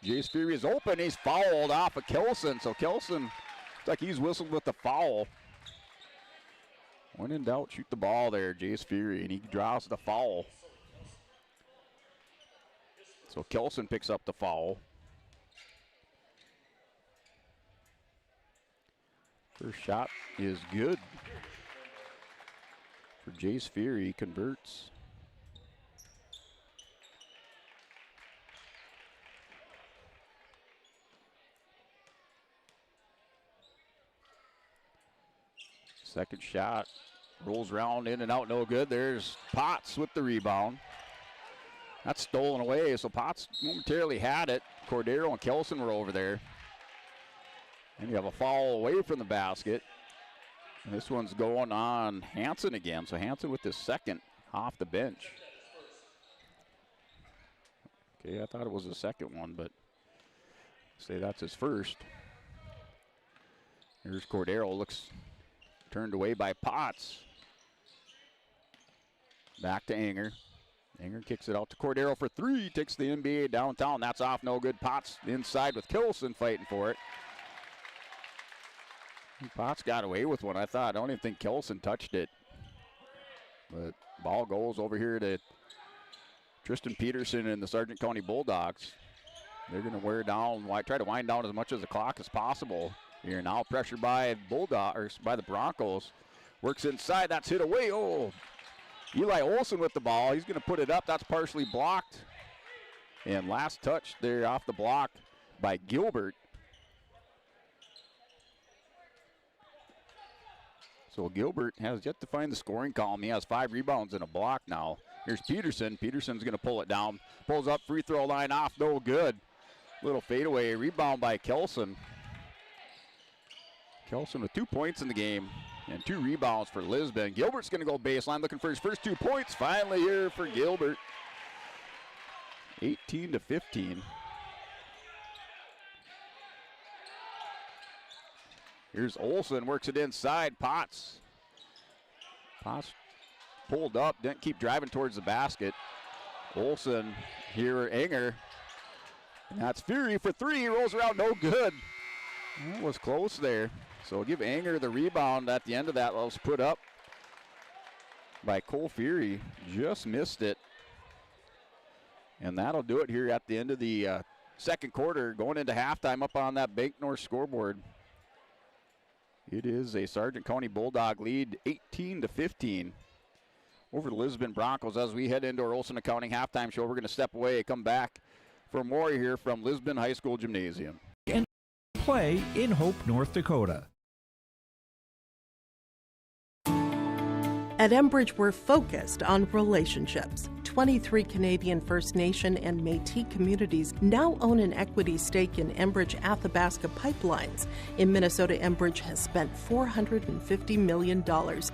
Jace Fury is open. He's fouled off of Kelson. So Kelson, looks like he's whistled with the foul. When in doubt, shoot the ball there, Jace Fury, and he draws the foul. So Kelson picks up the foul. First shot is good for Jace Fury, converts. Second shot rolls around, in and out, no good. There's Potts with the rebound. That's stolen away, so Potts momentarily had it. Cordero and Kelson were over there. And you have a foul away from the basket. And this one's going on Hansen again. So Hansen with his second off the bench. Okay, I thought it was the second one, but say that's his first. Here's Cordero, looks turned away by Potts. Back to Anger. Anger kicks it out to Cordero for 3. Takes the NBA downtown. That's off, no good. Potts inside with Kelson fighting for it. Potts got away with one, I thought. I don't even think Kelson touched it. But ball goes over here to Tristan Peterson and the Sargent County Bulldogs. They're going to wear down, try to wind down as much of the clock as possible. Here now pressured by by the Broncos. Works inside, that's hit away. Oh, Eli Olson with the ball. He's going to put it up. That's partially blocked. And last touch there off the block by Gilbert. So Gilbert has yet to find the scoring column. He has 5 rebounds and a block now. Here's Peterson. Peterson's going to pull it down. Pulls up, free throw line off, no good. Little fadeaway, rebound by Kelson. Kelson with 2 points in the game and 2 rebounds for Lisbon. Gilbert's going to go baseline, looking for his first 2 points. Finally here for Gilbert. 18-15. Here's Olson, works it inside. Potts pulled up, didn't keep driving towards the basket. Olson here, Anger. And that's Fury for 3, rolls around, no good. That was close there. So give Anger the rebound at the end of that. Was put up by Cole Fury. Just missed it. And that'll do it here at the end of the second quarter. Going into halftime up on that Bank North scoreboard. It is a Sargent County Bulldog lead, 18-15 over the Lisbon Broncos. As we head into our Olson Accounting halftime show, we're going to step away, come back for more here from Lisbon High School Gymnasium. And play in Hope, North Dakota. At Enbridge, we're focused on relationships. 23 Canadian First Nation and Métis communities now own an equity stake in Enbridge Athabasca Pipelines. In Minnesota, Enbridge has spent $450 million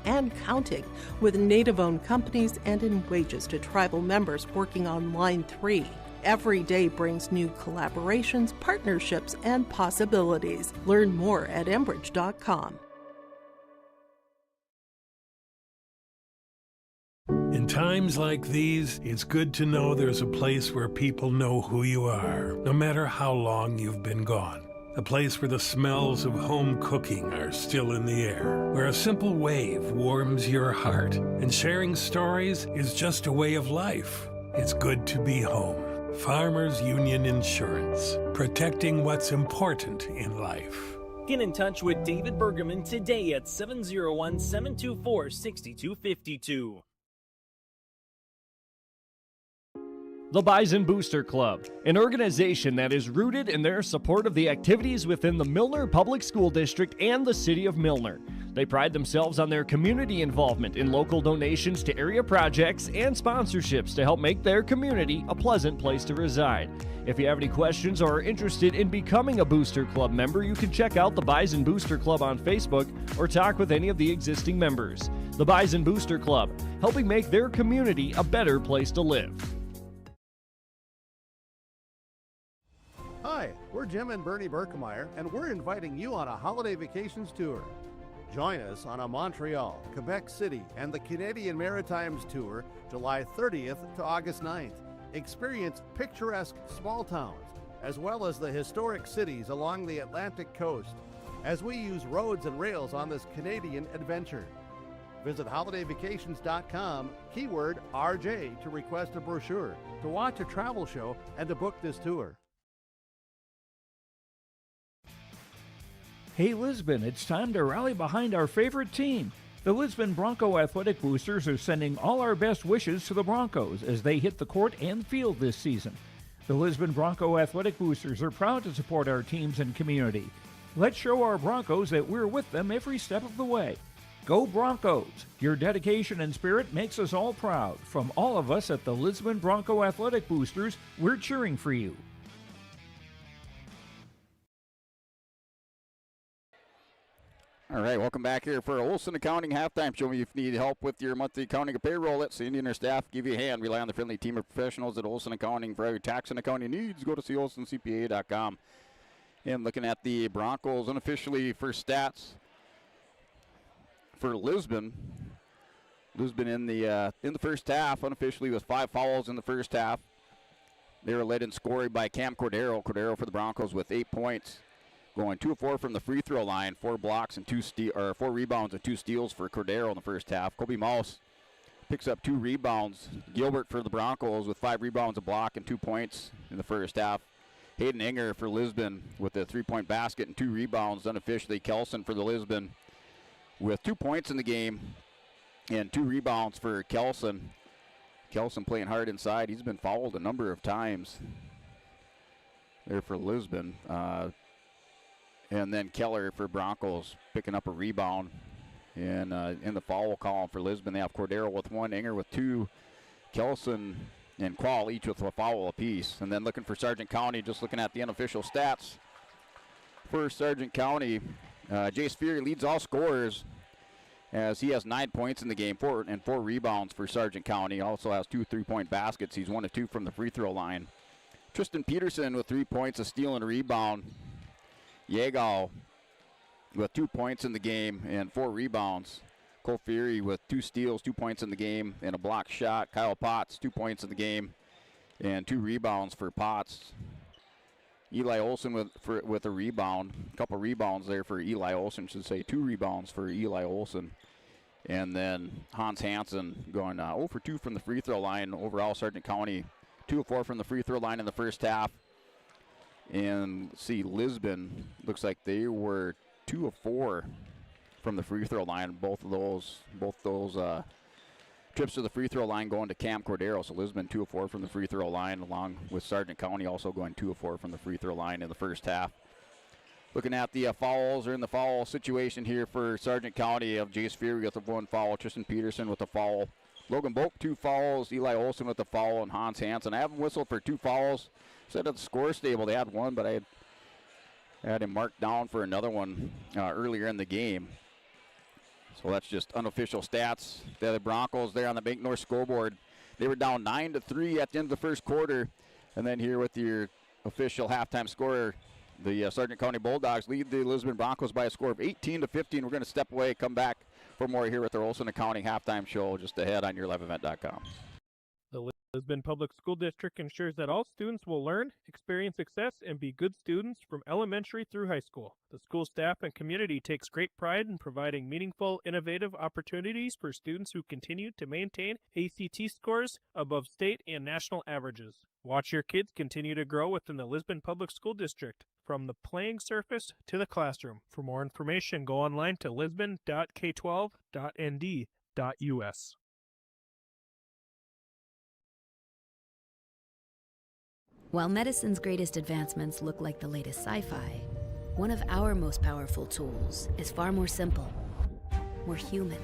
and counting, with Native-owned companies and in wages to tribal members working on Line 3. Every day brings new collaborations, partnerships, and possibilities. Learn more at Enbridge.com. In times like these, it's good to know there's a place where people know who you are, no matter how long you've been gone. A place where the smells of home cooking are still in the air, where a simple wave warms your heart, and sharing stories is just a way of life. It's good to be home. Farmers Union Insurance, protecting what's important in life. Get in touch with David Bergerman today at 701-724-6252. The Bison Booster Club, an organization that is rooted in their support of the activities within the Milner Public School District and the City of Milner. They pride themselves on their community involvement in local donations to area projects and sponsorships to help make their community a pleasant place to reside. If you have any questions or are interested in becoming a Booster Club member, you can check out the Bison Booster Club on Facebook or talk with any of the existing members. The Bison Booster Club, helping make their community a better place to live. Hi, we're Jim and Bernie Berkemeyer, and we're inviting you on a holiday vacations tour. Join us on a Montreal, Quebec City, and the Canadian Maritimes tour, July 30th to August 9th. Experience picturesque small towns, as well as the historic cities along the Atlantic coast, as we use roads and rails on this Canadian adventure. Visit holidayvacations.com, keyword RJ, to request a brochure, to watch a travel show, and to book this tour. Hey Lisbon, it's time to rally behind our favorite team. The Lisbon Bronco Athletic Boosters are sending all our best wishes to the Broncos as they hit the court and field this season. The Lisbon Bronco Athletic Boosters are proud to support our teams and community. Let's show our Broncos that we're with them every step of the way. Go Broncos! Your dedication and spirit makes us all proud. From all of us at the Lisbon Bronco Athletic Boosters, we're cheering for you. All right, welcome back here for Olson Accounting Halftime Show. If you need help with your monthly accounting or payroll, let Cindy and her staff give you a hand. Rely on the friendly team of professionals at Olson Accounting for all your tax and accounting needs. Go to olsoncpa.com. And looking at the Broncos unofficially for stats for Lisbon. Lisbon in the first half unofficially with 5 fouls in the first half. They were led in scoring by Cam Cordero. Cordero for the Broncos with 8 points. Going 2 of 4 from the free throw line, 4 blocks and 4 rebounds and 2 steals for Cordero in the first half. Kobe Mouse picks up 2 rebounds. Gilbert for the Broncos with 5 rebounds, a block, and 2 points in the first half. Hayden Inger for Lisbon with a 3-point basket and 2 rebounds. Unofficially, Kelson for the Lisbon with 2 points in the game and 2 rebounds for Kelson. Kelson playing hard inside. He's been fouled a number of times there for Lisbon. And then Keller for Broncos picking up a rebound. And in the foul column for Lisbon, they have Cordero with 1, Inger with 2, Kelson and Qual each with a foul apiece. And then looking for Sargent County, just looking at the unofficial stats. For Sargent County, Jace Fury leads all scorers as he has 9 points in the game, 4 rebounds for Sargent County. Also has 2 3-point baskets. He's 1 of 2 from the free throw line. Tristan Peterson with 3 points, a steal and a rebound. Yegal with 2 points in the game and 4 rebounds. Cole Fury with 2 steals, 2 points in the game, and a block shot. Kyle Potts, 2 points in the game and 2 rebounds for Potts. Eli Olson with a rebound. A couple rebounds there for Eli Olson, should say 2 rebounds for Eli Olson. And then Hans Hansen going 0 for 2 from the free throw line. Overall, Sargent County 2 of 4 from the free throw line in the first half. And see, Lisbon looks like they were 2 of 4 from the free throw line. Both those trips to the free throw line going to Cam Cordero. So Lisbon 2 of 4 from the free throw line, along with Sargent County also going 2 of 4 from the free throw line in the first half. Looking at the fouls, or in the foul situation here for Sargent County of Jace Fury with a 1 foul, Tristan Peterson with a foul, Logan Boak 2 fouls, Eli Olson with a foul, and Hans Hansen. I have him whistled for 2 fouls. Said at the score stable they had 1, but I had him marked down for another one earlier in the game. So that's just unofficial stats. The Broncos there on the Bank North scoreboard. They were down 9-3 at the end of the first quarter. And then here with your official halftime score, the Sargent County Bulldogs lead the Lisbon Broncos by a score of 18-15. We're going to step away, come back for more here with the Olson Accounting halftime show just ahead on yourliveevent.com. Lisbon Public School District ensures that all students will learn, experience success, and be good students from elementary through high school. The school staff and community takes great pride in providing meaningful, innovative opportunities for students who continue to maintain ACT scores above state and national averages. Watch your kids continue to grow within the Lisbon Public School District, from the playing surface to the classroom. For more information, go online to lisbon.k12.nd.us. While medicine's greatest advancements look like the latest sci-fi, one of our most powerful tools is far more simple, more human.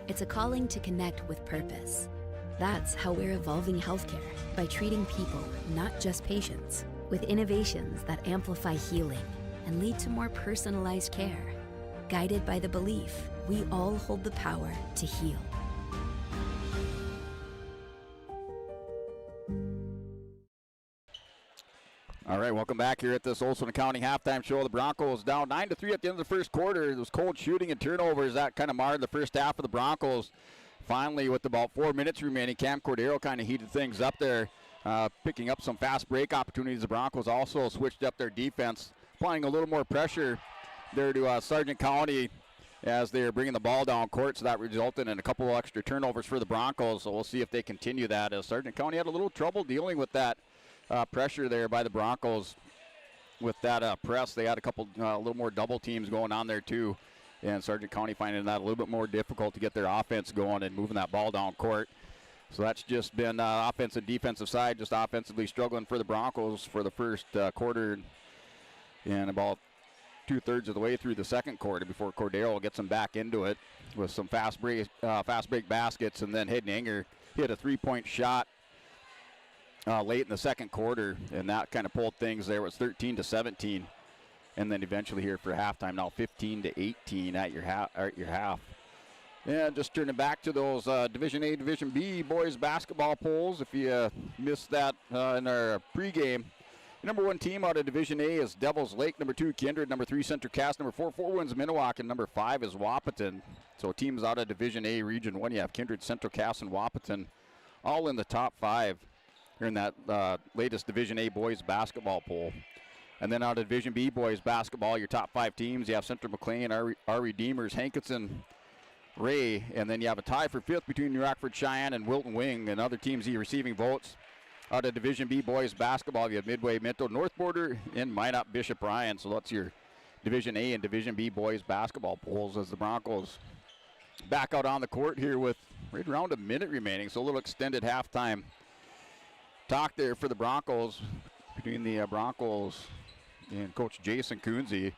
It's a calling to connect with purpose. That's how we're evolving healthcare, by treating people, not just patients, with innovations that amplify healing and lead to more personalized care, guided by the belief we all hold the power to heal. All right, welcome back here at this Olson County halftime show. The Broncos down 9-3 at the end of the first quarter. It was cold shooting and turnovers that kind of marred the first half of the Broncos. Finally, with about 4 minutes remaining, Cam Cordero kind of heated things up there, picking up some fast break opportunities. The Broncos also switched up their defense, applying a little more pressure there to Sargent County as they're bringing the ball down court, so that resulted in a couple of extra turnovers for the Broncos. So we'll see if they continue that, as Sargent County had a little trouble dealing with that pressure there by the Broncos with that press. They had a little more double teams going on there too, and Sargent County finding that a little bit more difficult to get their offense going and moving that ball down court. So that's just been offensive, defensive side, just offensively struggling for the Broncos for the first quarter, and about 2/3 of the way through the second quarter before Cordero gets them back into it with some fast break baskets, and then Hedninger hit a 3-point shot late in the second quarter, and that kind of pulled things there. It was 13-17, and then eventually here for halftime, now 15-18 at your half. And just turning back to those Division A, Division B boys basketball polls. If you missed that in our pregame, number 1 team out of Division A is Devils Lake. Number 2, Kindred. Number 3, Center Cass. Number 4, Fort Winds Minnewauk. And number 5 is Wahpeton. So teams out of Division A, Region 1, you have Kindred, Central Cass, and Wahpeton all in the top 5 here in that latest Division A boys basketball poll. And then out of Division B boys basketball, your top 5 teams, you have Central McLean, our Redeemers, Hankinson, Ray, and then you have a tie for 5th between New Rockford Cheyenne and Wilton Wing, and other teams here receiving votes. Out of Division B boys basketball, you have Midway, Minto, North Border, and Minot, Bishop Ryan. So that's your Division A and Division B boys basketball polls as the Broncos back out on the court here with right around a minute remaining. So a little extended halftime talk there for the Broncos between the Broncos and Coach Jason Coonsey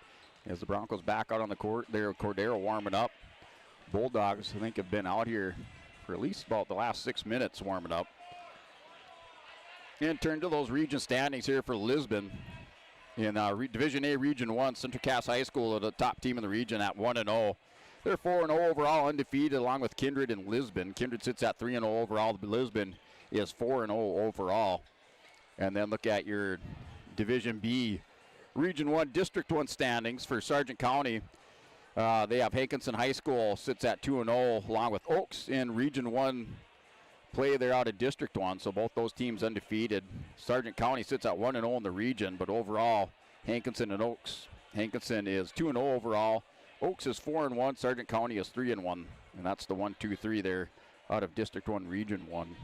as the Broncos back out on the court there. Cordero warming up. Bulldogs, I think, have been out here for at least about the last 6 minutes warming up. And turn to those region standings here for Lisbon. In Division A, Region 1, Central Cass High School are the top team in the region at 1-0. They're 4-0 overall, undefeated, along with Kindred and Lisbon. Kindred sits at 3-0 overall. Lisbon is 4-0 overall. And then look at your Division B, Region 1, District 1 standings for Sargent County. They have Hankinson High School sits at 2-0, along with Oaks in Region 1 play. They're out of District 1, so both those teams undefeated. Sargent County sits at 1-0 in the region, but overall, Hankinson and Oaks. Hankinson is 2-0 overall. Oaks is 4-1. Sargent County is 3-1, and that's the 1-2-3 there out of District 1, Region 1.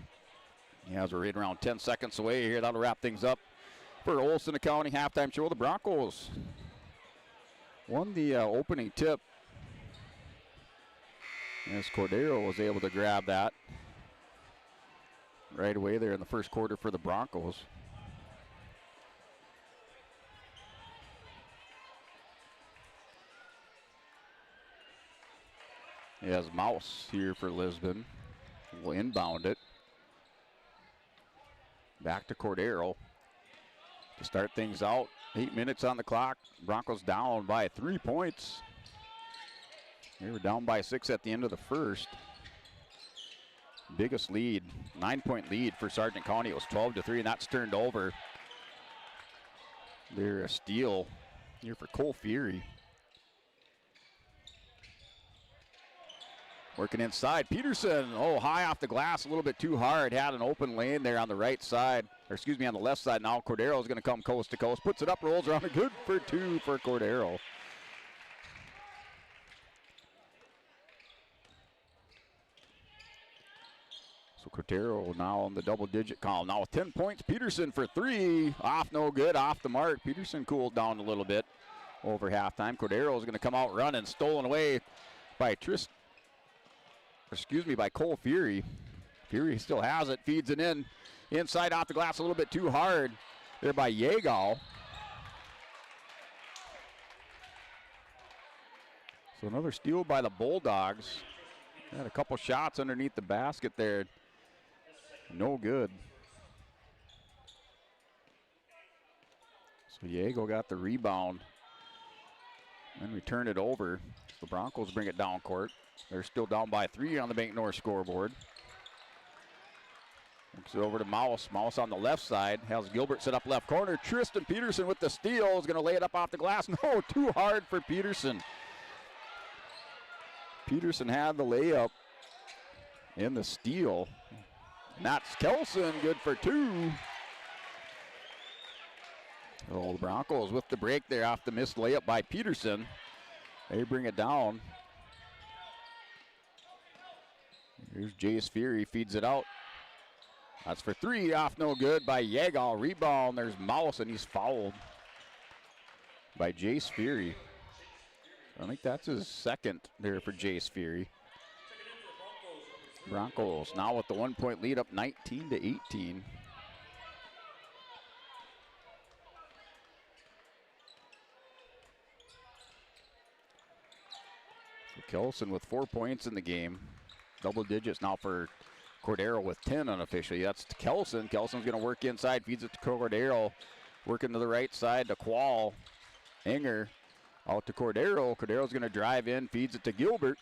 As we're right around 10 seconds away here, that'll wrap things up for Olson County halftime show. The Broncos won the opening tip as Cordero was able to grab that right away there in the first quarter for the Broncos. He has Mouse here for Lisbon. Will inbound it. Back to Cordero to start things out. 8 minutes on the clock. Broncos down by 3 points. They were down by 6 at the end of the first. Biggest lead, 9-point lead for Sargent County. It was 12-3, and that's turned over. They're a steal here for Cole Fury. Working inside, Peterson, high off the glass, a little bit too hard. Had an open lane there on the right side, on the left side. Now Cordero is going to come coast to coast, puts it up, rolls around, good for 2 for Cordero. So Cordero now on the double-digit column. Now with 10 points, Peterson for 3, off no good, off the mark. Peterson cooled down a little bit over halftime. Cordero is going to come out running, stolen away by by Cole Fury. Fury still has it, feeds it in. Inside off the glass a little bit too hard there by Yeagal. So another steal by the Bulldogs. Had a couple shots underneath the basket there. No good. So Yeagal got the rebound and returned it over. The Broncos bring it down court. They're still down by 3 on the Bank North scoreboard. Looks it over to Mouse. Mouse on the left side. Has Gilbert set up left corner. Tristan Peterson with the steal. Is going to lay it up off the glass. No, too hard for Peterson. Peterson had the layup and the steal. And that's Kelson, good for 2. The Broncos with the break there off the missed layup by Peterson. They bring it down. Here's Jace Fury, feeds it out. That's for 3, off no good by Yeagal. Rebound, there's Mouse, and he's fouled by Jace Fury. I think that's his second there for Jace Fury. Broncos now with the 1-point lead, up 19-18. So Kelson with 4 points in the game. Double digits now for Cordero with 10 unofficially. That's Kelson. Kelson's going to work inside, feeds it to Cordero. Working to the right side to Qual. Enger out to Cordero. Cordero's going to drive in, feeds it to Gilbert.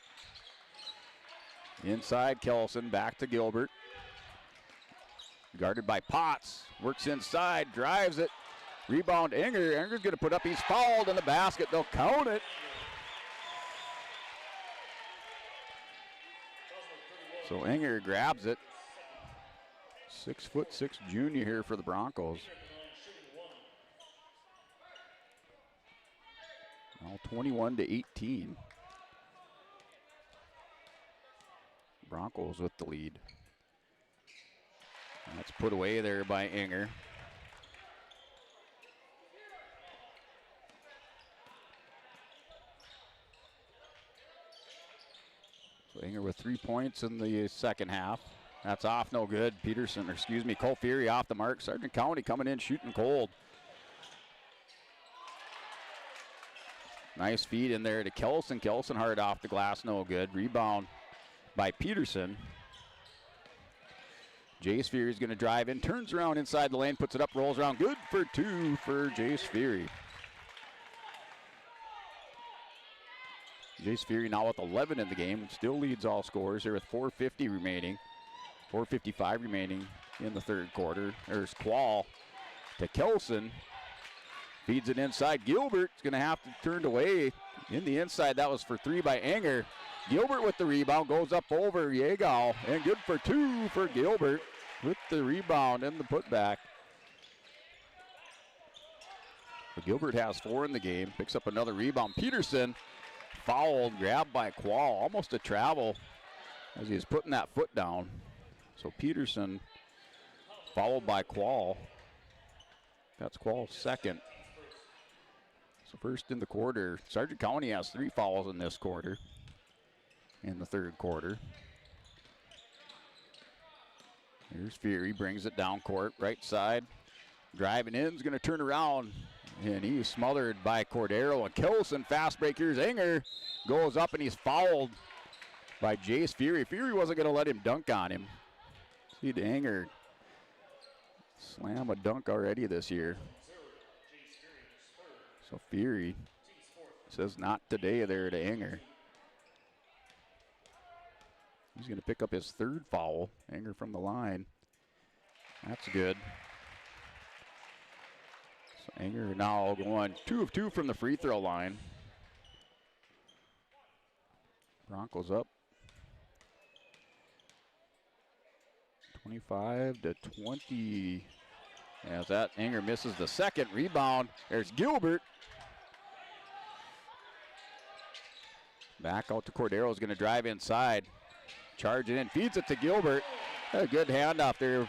Inside Kelson, back to Gilbert. Guarded by Potts. Works inside, drives it. Rebound Enger. Enger's going to put up, he's fouled in the basket. They'll count it. So Enger grabs it. 6'6" junior here for the Broncos. Now 21-18. Broncos with the lead. And that's put away there by Enger. So Enger with 3 points in the second half. That's off, no good. Cole Fury off the mark. Sargent County coming in shooting cold. Nice feed in there to Kelson. Kelson hard off the glass, no good. Rebound by Peterson. Jace Fury is going to drive in, turns around inside the lane, puts it up, rolls around. Good for 2 for Jace Fury. Jace Fury now with 11 in the game, still leads all scorers here with 4:55 remaining in the third quarter. There's Qual to Kelson. Feeds it inside. Gilbert's going to have to turn away in the inside. That was for 3 by Enger. Gilbert with the rebound, goes up over Yeagal, and good for 2 for Gilbert with the rebound and the putback. But Gilbert has 4 in the game, picks up another rebound. Peterson fouled, grabbed by Qual, almost a travel as he's putting that foot down. So Peterson fouled by Qual. That's Qual's second. So first in the quarter, Sargent County has 3 fouls in this quarter, in the third quarter. Here's Fury, brings it down court, right side. Driving in, is going to turn around, and he's smothered by Cordero. And Kelson, fast break. Here's Enger, goes up, and he's fouled by Jace Fury. Fury wasn't going to let him dunk on him. See the Enger slam a dunk already this year. So Fury says not today there to Enger. He's going to pick up his 3rd foul. Enger from the line. That's good. So Enger now going 2 of 2 from the free throw line. Broncos up 25-20. As that Enger misses the second rebound. There's Gilbert. Back out to Cordero is going to drive inside. Charge it in, feeds it to Gilbert. A good handoff there.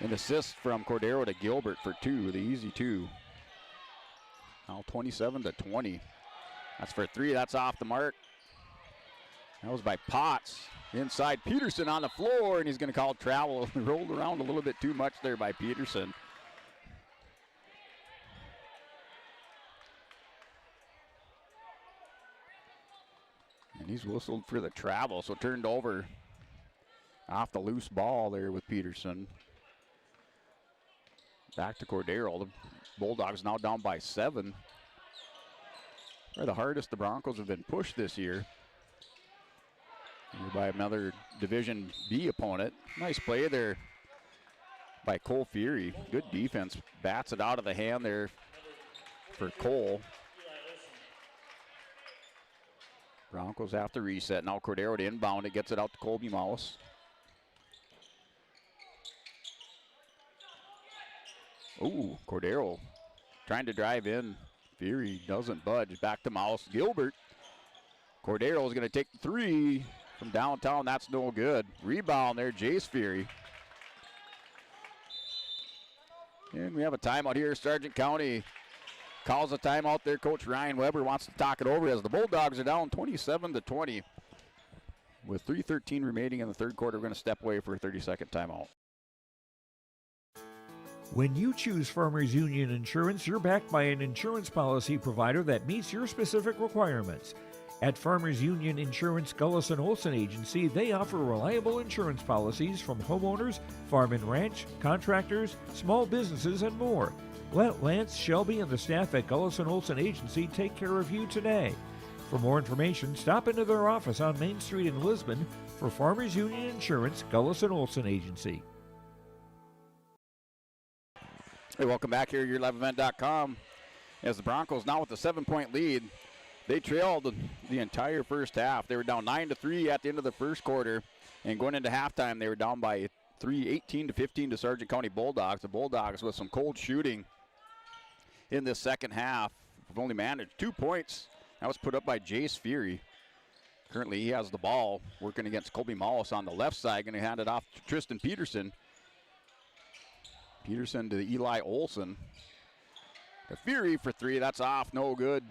An assist from Cordero to Gilbert for two, the easy two. Now 27-20. That's for three, that's off the mark. That was by Potts. Inside, Peterson on the floor, and he's going to call travel. Rolled around a little bit too much there by Peterson. And he's whistled for the travel, so turned over off the loose ball there with Peterson. Back to Cordero. The Bulldogs now down by 7. They're the hardest the Broncos have been pushed this year. Here by another Division B opponent. Nice play there by Cole Fury. Good defense. Bats it out of the hand there for Cole. Broncos have to reset. Now Cordero to inbound. It gets it out to Colby Mouse. Ooh, Cordero trying to drive in. Fury doesn't budge. Back to Mouse. Gilbert. Cordero is going to take the three from downtown. That's no good. Rebound there, Jace Fury. And we have a timeout here. Sargent County calls a timeout there. Coach Ryan Weber wants to talk it over as the Bulldogs are down 27-20. With 3:13 remaining in the third quarter, we're going to step away for a 30-second timeout. When you choose Farmers Union Insurance, you're backed by an insurance policy provider that meets your specific requirements. At Farmers Union Insurance Gullison Olson Agency, they offer reliable insurance policies from homeowners, farm and ranch, contractors, small businesses, and more. Let Lance, Shelby, and the staff at Gullison Olson Agency take care of you today. For more information, stop into their office on Main Street in Lisbon for Farmers Union Insurance Gullison Olson Agency. Hey, welcome back here at YourLiveEvent.com. As the Broncos now with a 7-point lead, they trailed the entire first half. They were down 9-3 at the end of the first quarter, and going into halftime, they were down by 18-15 to Sargent County Bulldogs. The Bulldogs with some cold shooting in this second half have only managed 2 points. That was put up by Jace Fury. Currently, he has the ball working against Colby Mollis on the left side. Going to hand it off to Tristan Peterson. Peterson to Eli Olson. To Fury for three. That's off. No good.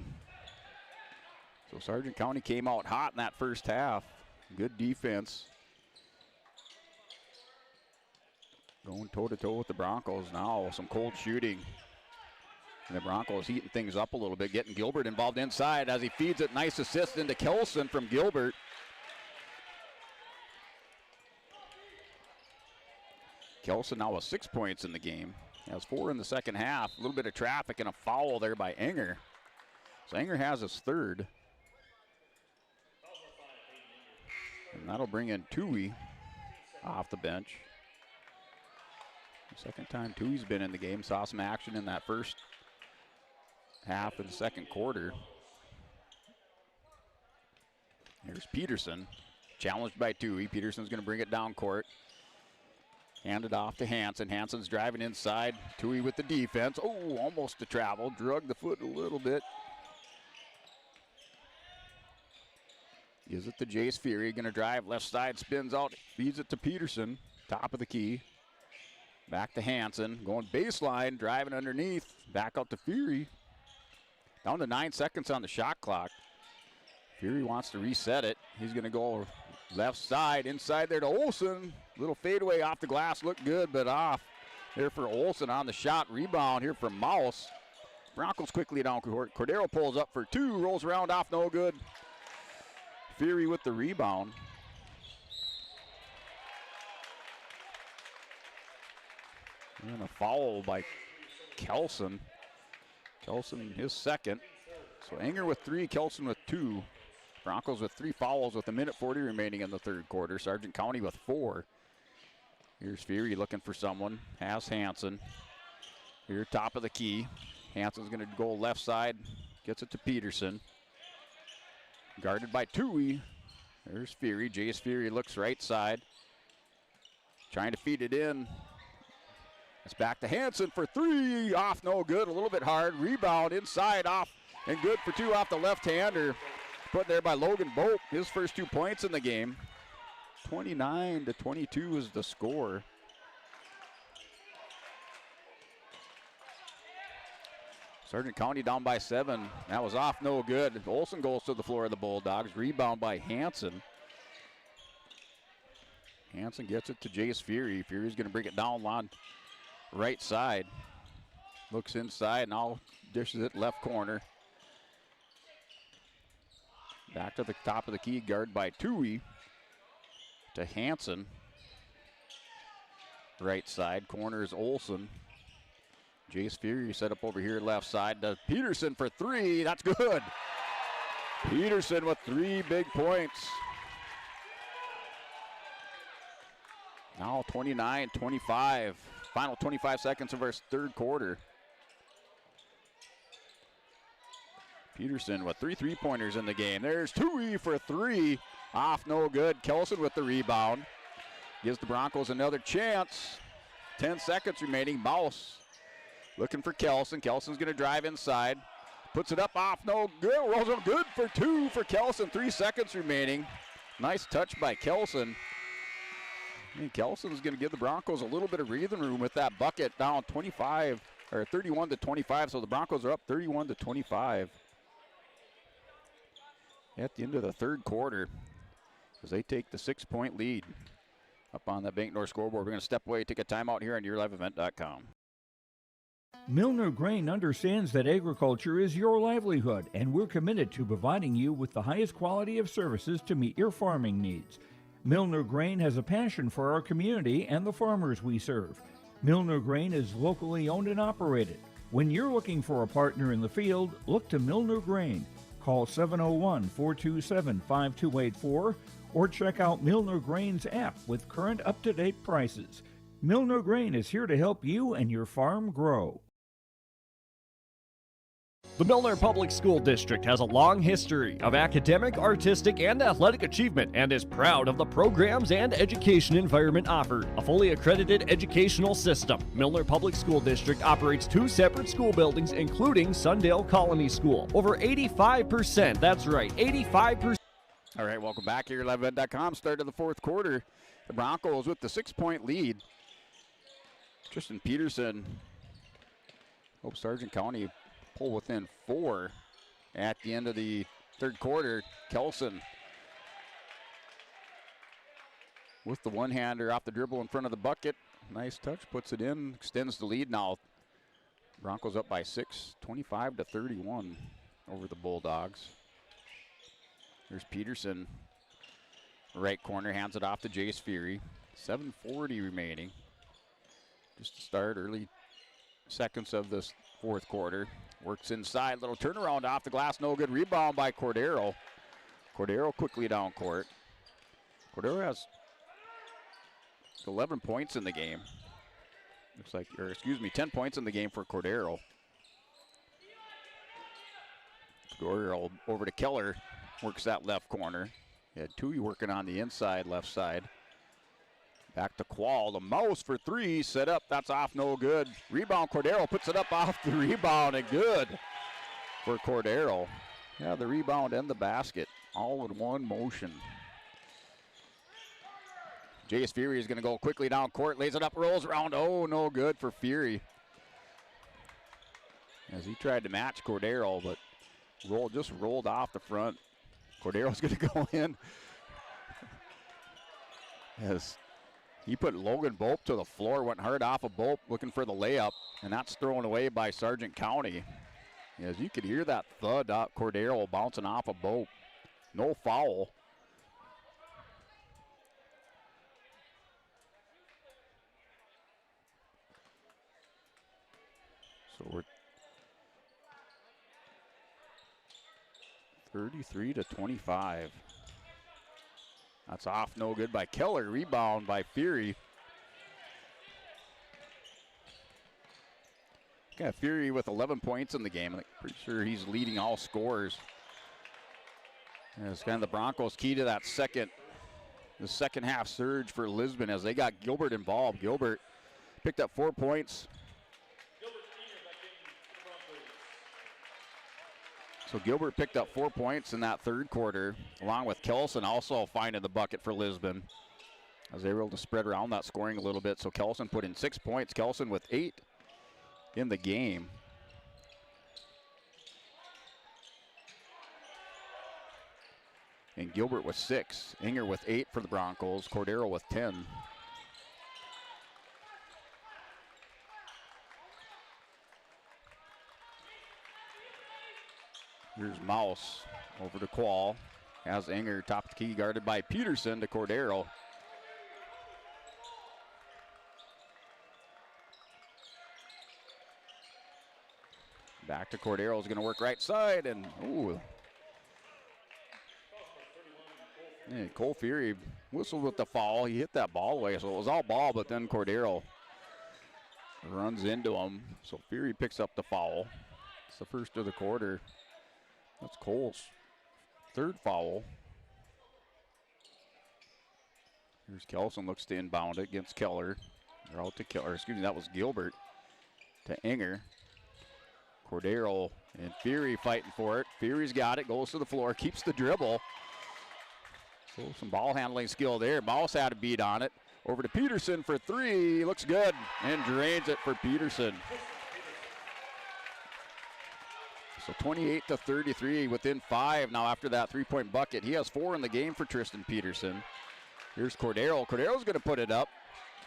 So Sargent County came out hot in that first half. Good defense. Going toe-to-toe with the Broncos now. Some cold shooting. And the Broncos heating things up a little bit, getting Gilbert involved inside as he feeds it. Nice assist into Kelson from Gilbert. Kelson now with 6 points in the game. Has 4 in the second half. A little bit of traffic and a foul there by Enger. So Enger has his third. And that'll bring in Tui off the bench. Second time Tui's been in the game. Saw some action in that first half of the second quarter. Here's Peterson. Challenged by Tui. Peterson's going to bring it down court. Hand it off to Hansen. Hansen's driving inside. Tui with the defense. Oh, almost to travel. Drug the foot a little bit. Gives it to Jace Fury. Going to drive left side. Spins out. Feeds it to Peterson. Top of the key. Back to Hansen. Going baseline. Driving underneath. Back out to Fury. Down to 9 seconds on the shot clock. Fury wants to reset it. He's going to go left side. Inside there to Olson. Little fadeaway off the glass. Looked good, but off. There for Olson on the shot. Rebound here from Mouse. Broncos quickly down court. Cordero pulls up for two. Rolls around off. No good. Fury with the rebound. And a foul by Kelson. Kelson his second. So Enger with 3, Kelson with 2. Broncos with 3 fouls with 1:40 remaining in the third quarter. Sargent County with 4. Here's Fury looking for someone. Has Hansen. Here, top of the key. Hansen's going to go left side. Gets it to Peterson. Guarded by Tui. There's Fury. Jace Fury looks right side. trying to feed it in. It's back to Hansen for three. Off, no good. A little bit hard. Rebound inside, off, and good for two off the left-hander. Put there by Logan Bolt. His first 2 points in the game. 29-22 is the score. Sargent County down by 7. That was off, no good. Olsen goes to the floor of the Bulldogs. Rebound by Hansen. Hansen gets it to Jace Fury. Fury's going to bring it down on right side. Looks inside, now dishes it left corner. Back to the top of the key, guard by Tui. To Hansen. Right side, corner is Olsen. Jace Fury set up over here left side to Peterson for three. That's good. Peterson with 3 big points. Now 29-25. Final 25 seconds of our third quarter. Peterson with 3 3-pointers in the game. There's Tui for 3. Off, no good. Kelson with the rebound. Gives the Broncos another chance. 10 seconds remaining. Mouse looking for Kelson. Kelson's going to drive inside. Puts it up, off, no good. Rolls up good for 2 for Kelson. 3 seconds remaining. Nice touch by Kelson. Kelson's going to give the Broncos a little bit of breathing room with that bucket, down 31-25. So the Broncos are up 31-25 at the end of the third quarter as they take the 6-point lead up on the Bank North scoreboard. We're going to step away, take a timeout here on YourLiveEvent.com. Milner Grain understands that agriculture is your livelihood, and we're committed to providing you with the highest quality of services to meet your farming needs. Milner Grain has a passion for our community and the farmers we serve. Milner Grain is locally owned and operated. When you're looking for a partner in the field, look to Milner Grain. Call 701-427-5284 or check out Milner Grain's app with current up-to-date prices. Milner Grain is here to help you and your farm grow. The Milner Public School District has a long history of academic, artistic, and athletic achievement and is proud of the programs and education environment offered. A fully accredited educational system, Milner Public School District operates 2 separate school buildings, including Sundale Colony School. Over 85%, that's right, 85%. All right, welcome back here at LiveEvent.com. Start of the fourth quarter. The Broncos with the 6-point lead. Tristan Peterson. Hope Sargent County pull within 4 at the end of the third quarter. Kelson with the one-hander off the dribble in front of the bucket. Nice touch, puts it in, extends the lead now. Broncos up by 6, 25-31 over the Bulldogs. There's Peterson, right corner, hands it off to Jace Fury. 7:40 remaining. Just to start early seconds of this fourth quarter. Works inside, little turnaround off the glass, no good. Rebound by Cordero. Cordero quickly down court. Cordero has 11 points in the game. Looks like, 10 points in the game for Cordero. Cordero over to Keller, works that left corner. He had Tui working on the inside, left side. Back to Qual, the Mouse for 3, set up, that's off, no good. Rebound, Cordero puts it up off the rebound, and good for Cordero. Yeah, the rebound and the basket, all in one motion. Jace Fury is going to go quickly down court, lays it up, rolls around, oh, no good for Fury. As he tried to match Cordero, but just rolled off the front. Cordero's going to go in. As he put Logan Bolt to the floor, went hard off of Bolt, looking for the layup, and that's thrown away by Sargent County. As you could hear that thud, Cordero bouncing off of Bolt. No foul. So we're 33-25. That's off, no good by Keller. Rebound by Fury. Got Fury with 11 points in the game. I'm pretty sure he's leading all scorers. It's kind of the Broncos' key to that second the second half surge for Lisbon as they got Gilbert involved. Gilbert picked up 4 points. So Gilbert picked up 4 points in that third quarter, along with Kelson also finding the bucket for Lisbon, as they were able to spread around that scoring a little bit. So Kelson put in 6 points. Kelson with 8 in the game. And Gilbert with 6. Inger with 8 for the Broncos. Cordero with 10. Here's Mouse over to Quall. Has Inger top of the key, guarded by Peterson to Cordero. Back to Cordero, is going to work right side, and ooh. And Cole Fury whistled with the foul. He hit that ball away, so it was all ball, but then Cordero runs into him. So Fury picks up the foul. It's the first of the quarter. That's Cole's third foul. Here's Kelson, looks to inbound it against Keller. They're out to Keller, excuse me, that was Gilbert to Inger. Cordero and Fury fighting for it. Fury's got it, goes to the floor, keeps the dribble. So some ball handling skill there. Mouse had a beat on it. Over to Peterson for 3. Looks good and drains it for Peterson. So 28-33 within 5 now after that 3-point bucket. He has 4 in the game for Tristan Peterson. Here's Cordero. Cordero's going to put it up.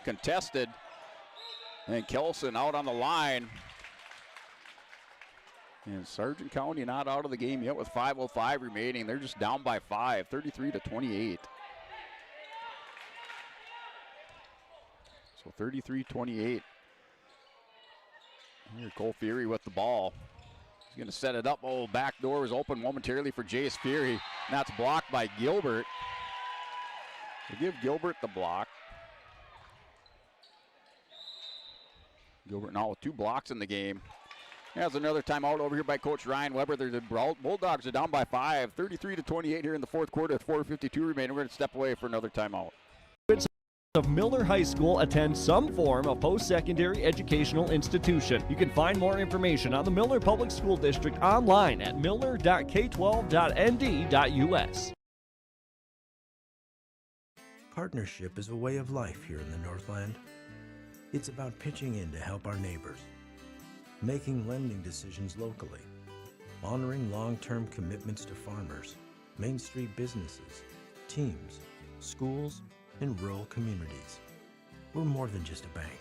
Contested. And Kelson out on the line. And Sargent County not out of the game yet with 5:05 remaining. They're just down by 5, 33-28. So 33-28. Here, Cole Fury with the ball. He's going to set it up. Oh, back door is open momentarily for Jace Fury. And that's blocked by Gilbert. They give Gilbert the block. Gilbert now with 2 blocks in the game. Has another timeout over here by Coach Ryan Weber. The Bulldogs are down by 5, 33-28 here in the fourth quarter with 4:52 remaining. We're going to step away for another timeout. Of Milner High School attend some form of post-secondary educational institution. You can find more information on the Milner Public School District online at milner.k12.nd.us. Partnership is a way of life here in the Northland. It's about pitching in to help our neighbors, making lending decisions locally, honoring long-term commitments to farmers, Main Street businesses, teams, schools, and rural communities. We're more than just a bank.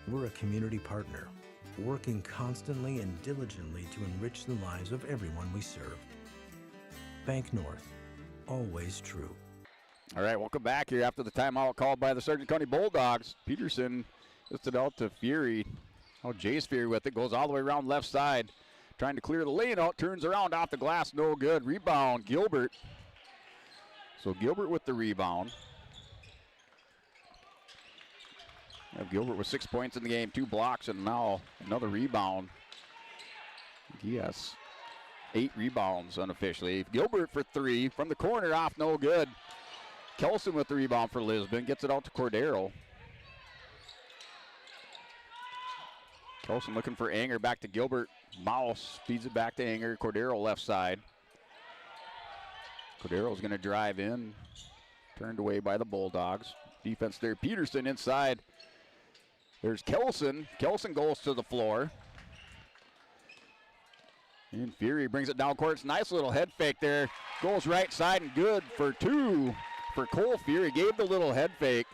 We're a community partner, working constantly and diligently to enrich the lives of everyone we serve. Bank North, always true. All right, welcome back here after the timeout called by the Sargent County Bulldogs. Peterson just it out to Fury. Oh, Jace Fury with it, goes all the way around left side. Trying to clear the lane out, turns around off the glass, no good. Rebound, Gilbert. So Gilbert with the rebound. Have Gilbert with 6 points in the game, 2 blocks, and now another rebound. He has 8 rebounds unofficially. Gilbert for 3 from the corner off, no good. Kelson with the rebound for Lisbon, gets it out to Cordero. Kelson looking for Anger, back to Gilbert. Mouse feeds it back to Anger. Cordero left side. Cordero's going to drive in. Turned away by the Bulldogs. Defense there. Peterson inside. There's Kelson. Kelson goes to the floor. And Fury brings it down court. It's a nice little head fake there. Goes right side and good for 2 for Cole Fury. Gave the little head fake.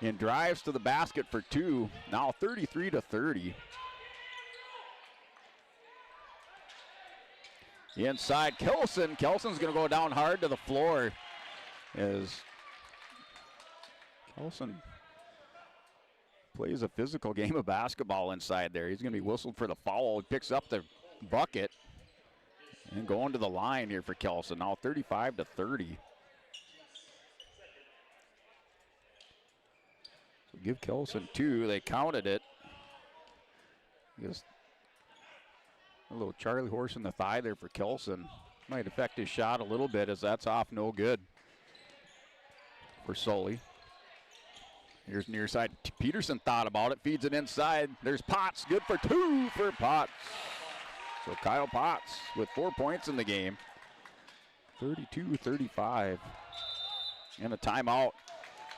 And drives to the basket for 2. Now 33-30. Inside Kelson. Kelson's going to go down hard to the floor as Kelson plays a physical game of basketball inside there. He's going to be whistled for the foul. He picks up the bucket and going to the line here for Kelson. Now 35-30. So give Kelson 2. They counted it. Just a little Charlie horse in the thigh there for Kelson. Might affect his shot a little bit as that's off, no good. for Sully. Here's near side. Peterson thought about it, feeds it inside. There's Potts, good for 2 for Potts. So Kyle Potts with 4 points in the game. 32-35. And a timeout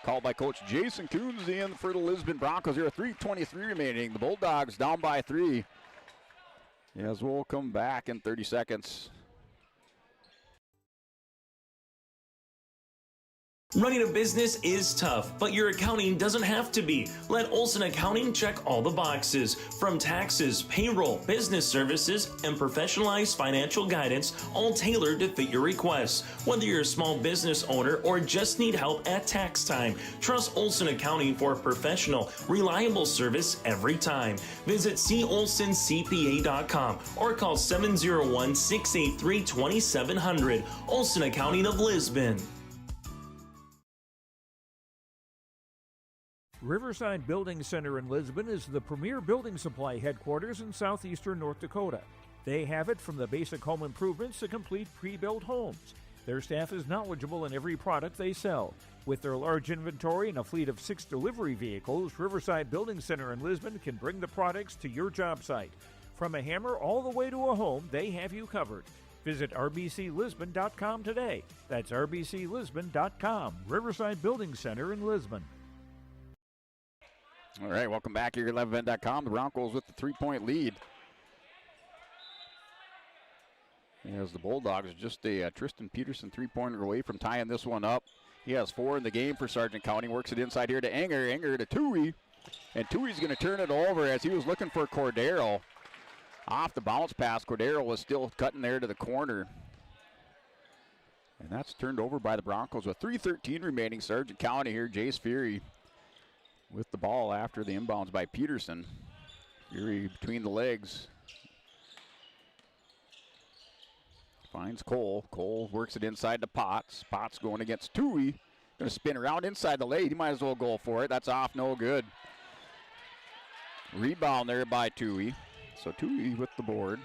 called by Coach Jason Coons in for the Lisbon Broncos. Here are 3:23 remaining. The Bulldogs down by 3. As we'll come back in 30 seconds. Running a business is tough, but your accounting doesn't have to be. Let Olson Accounting check all the boxes. From taxes, payroll, business services, and professionalized financial guidance, all tailored to fit your requests. Whether you're a small business owner or just need help at tax time, trust Olson Accounting for professional, reliable service every time. Visit colsoncpa.com or call 701-683-2700. Olson Accounting of Lisbon. Riverside Building Center in Lisbon is the premier building supply headquarters in southeastern North Dakota. They have it from the basic home improvements to complete pre-built homes. Their staff is knowledgeable in every product they sell. With their large inventory and a fleet of 6 delivery vehicles, Riverside Building Center in Lisbon can bring the products to your job site. From a hammer all the way to a home, they have you covered. Visit rbclisbon.com today. That's rbclisbon.com. Riverside Building Center in Lisbon. All right, welcome back here at 11event.com. The Broncos with the 3-point lead. As the Bulldogs just a Tristan Peterson 3-pointer away from tying this one up. He has 4 in the game for Sargent County. Works it inside here to Enger. Enger to Tui. And Tui's going to turn it over as he was looking for Cordero. Off the bounce pass, Cordero was still cutting there to the corner. And that's turned over by the Broncos with 3:13 remaining. Sargent County here, Jace Fury with the ball after the inbounds by Peterson. Fury between the legs. Finds Cole. Cole works it inside to Potts. Potts going against Tui. Going to spin around inside the lane. He might as well go for it. That's off, no good. Rebound there by Tui. So Tui with the board.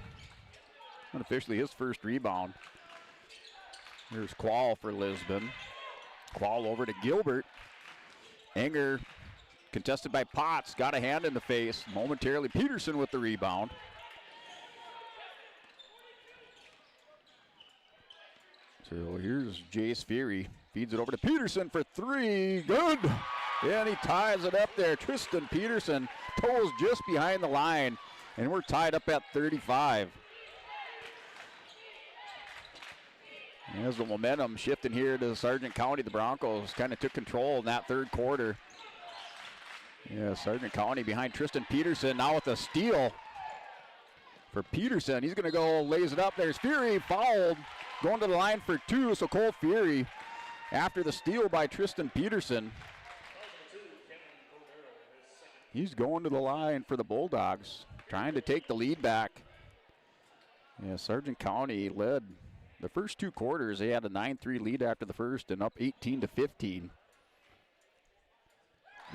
Unofficially his first rebound. Here's Quall for Lisbon. Quall over to Gilbert. Enger contested by Potts. Got a hand in the face momentarily. Peterson with the rebound. So here's Jace Fury. Feeds it over to Peterson for 3. Good. And he ties it up there. Tristan Peterson toes just behind the line. And we're tied up at 35. As the momentum shifting here to Sargent County, the Broncos kind of took control in that third quarter. Yeah, Sargent County behind Tristan Peterson now with a steal for Peterson. He's going to go, lays it up. There's Fury, fouled, going to the line for 2. So Cole Fury, after the steal by Tristan Peterson, he's going to the line for the Bulldogs, trying to take the lead back. Yeah, Sargent County led the first 2 quarters. They had a 9-3 lead after the first and up 18-15.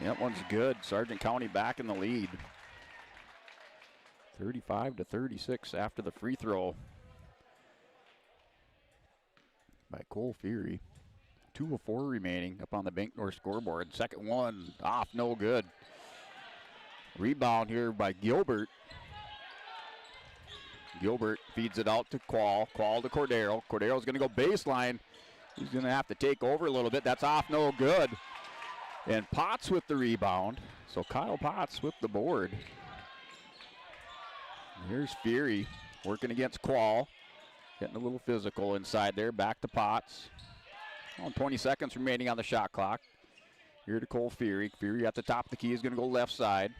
That one's good. Sargent County back in the lead. 35-36 after the free throw by Cole Fury. 2 of 4 remaining up on the Bank North scoreboard. Second one off, no good. Rebound here by Gilbert. Gilbert feeds it out to Quall. Quall to Cordero. Cordero's going to go baseline. He's going to have to take over a little bit. That's off, no good. And Potts with the rebound. So Kyle Potts with the board. Here's Fury working against Quall. Getting a little physical inside there. Back to Potts. 20 seconds remaining on the shot clock. Here to Cole Fury. Fury at the top of the key is going to go left side.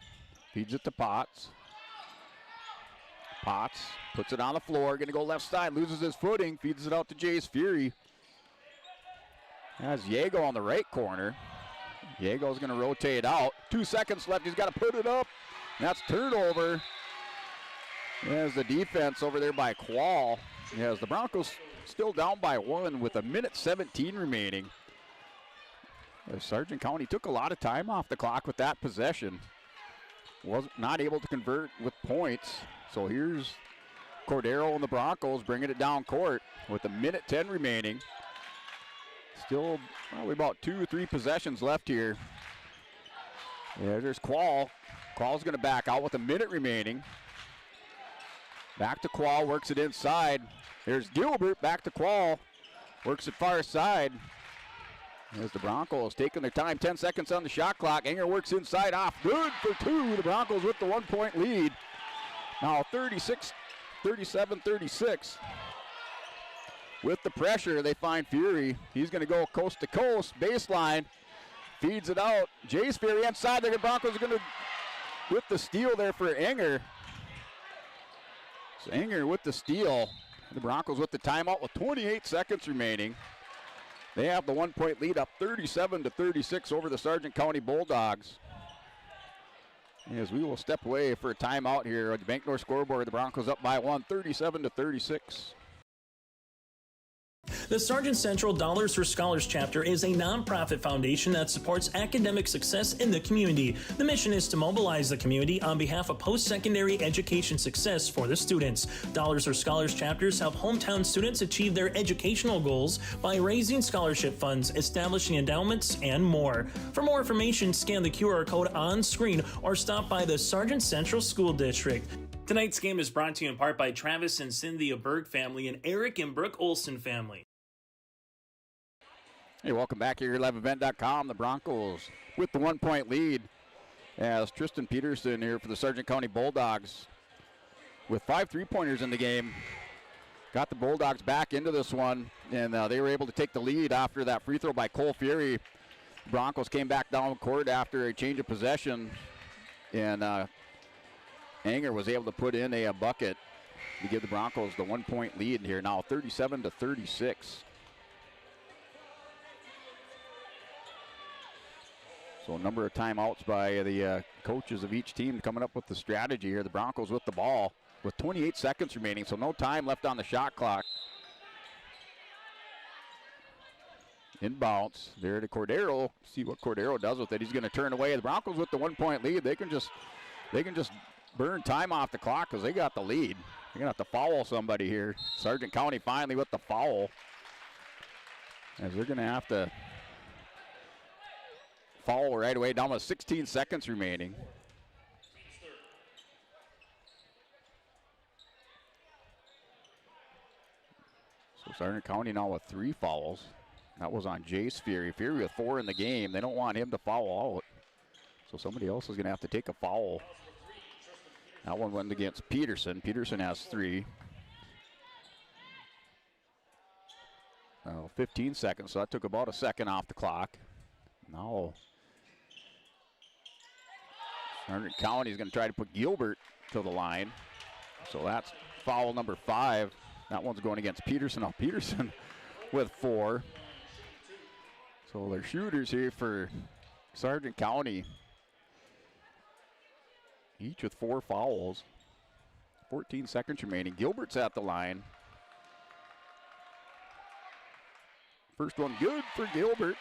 Feeds it to Potts. Potts puts it on the floor. Going to go left side. Loses his footing. Feeds it out to Jace Fury. Has Yago on the right corner. Yago's going to rotate out. 2 seconds left. He's got to put it up. That's turnover. There's the defense over there by Quall. As the Broncos still down by 1 with 1:17 remaining. Sargent County took a lot of time off the clock with that possession. Was not able to convert with points. So here's Cordero and the Broncos bringing it down court with 1:10 remaining. Still probably about 2 or 3 possessions left here. Yeah, there's Quall. Quall's going to back out with a minute remaining. Back to Quall, works it inside. There's Gilbert, back to Quall. Works it far side. As the Broncos taking their time, 10 seconds on the shot clock. Enger works inside off, good for 2. The Broncos with the 1-point lead. Now 37-36. With the pressure, they find Fury. He's going to go coast to coast, baseline. Feeds it out. Jace Fury inside. The Broncos are going to, with the steal there for Enger. So Enger with the steal. The Broncos with the timeout with 28 seconds remaining. They have the 1-point lead up 37-36 over the Sargent County Bulldogs. As we will step away for a timeout here on the Bank North scoreboard, the Broncos up by 1, 37-36. The Sargent Central Dollars for Scholars chapter is a nonprofit foundation that supports academic success in the community. The mission is to mobilize the community on behalf of post-secondary education success for the students. Dollars for Scholars chapters help hometown students achieve their educational goals by raising scholarship funds, establishing endowments, and more. For more information, scan the QR code on screen or stop by the Sargent Central School District. Tonight's game is brought to you in part by Travis and Cynthia Berg family and Eric and Brooke Olson family. Hey, welcome back here at LiveEvent.com. The Broncos with the 1-point lead as Tristan Peterson here for the Sargent County Bulldogs with 5 3-pointers in the game. Got the Bulldogs back into this one, and they were able to take the lead after that free throw by Cole Fury. Broncos came back down court after a change of possession, and Enger was able to put in a bucket to give the Broncos the 1-point lead here now, 37-36. So a number of timeouts by the coaches of each team coming up with the strategy here. The Broncos with the ball with 28 seconds remaining, so no time left on the shot clock. Inbounds there to Cordero. See what Cordero does with it. He's going to turn away. The Broncos with the 1-point lead. They can just burn time off the clock because they got the lead. They're going to have to foul somebody here. Sargent County finally with the foul, as they're going to have to foul right away, down with 16 seconds remaining. So Sargent County now with 3 fouls. That was on Jace Fury. Fury with 4 in the game. They don't want him to foul out. So somebody else is going to have to take a foul. That one went against Peterson. Peterson has 3. 15 seconds, so that took about a second off the clock. Now Sargent County is going to try to put Gilbert to the line. So that's foul number 5. That one's going against Peterson. Now Peterson with 4. So they're shooters here for Sargent County, each with 4 fouls. 14 seconds remaining. Gilbert's at the line. First one good for Gilbert.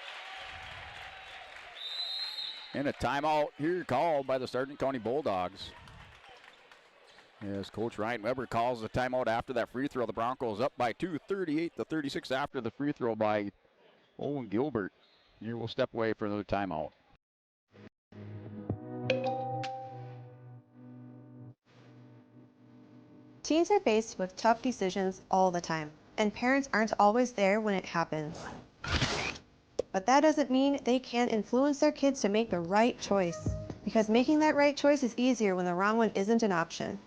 And a timeout here called by the Sargent County Bulldogs. As Coach Ryan Weber calls the timeout after that free throw. The Broncos up by 2, 38-36 after the free throw by Owen Gilbert. Here we'll step away for another timeout. Teens are faced with tough decisions all the time, and parents aren't always there when it happens. But that doesn't mean they can't influence their kids to make the right choice, because making that right choice is easier when the wrong one isn't an option.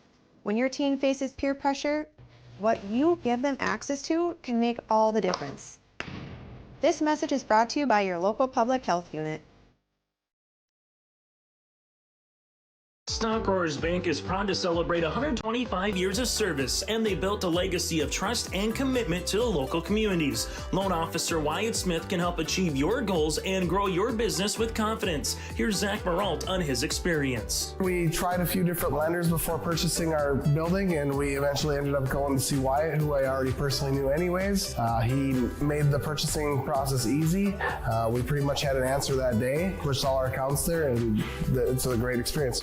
When your teen faces peer pressure, what you give them access to can make all the difference. This message is brought to you by your local public health unit. Stock Growers Bank is proud to celebrate 125 years of service, and they built a legacy of trust and commitment to the local communities. Loan Officer Wyatt Smith can help achieve your goals and grow your business with confidence. Here's Zach Maralt on his experience. We tried a few different lenders before purchasing our building, and we eventually ended up going to see Wyatt, who I already personally knew anyways. He made the purchasing process easy. We pretty much had an answer that day, pushed all our accounts there, and it's a great experience.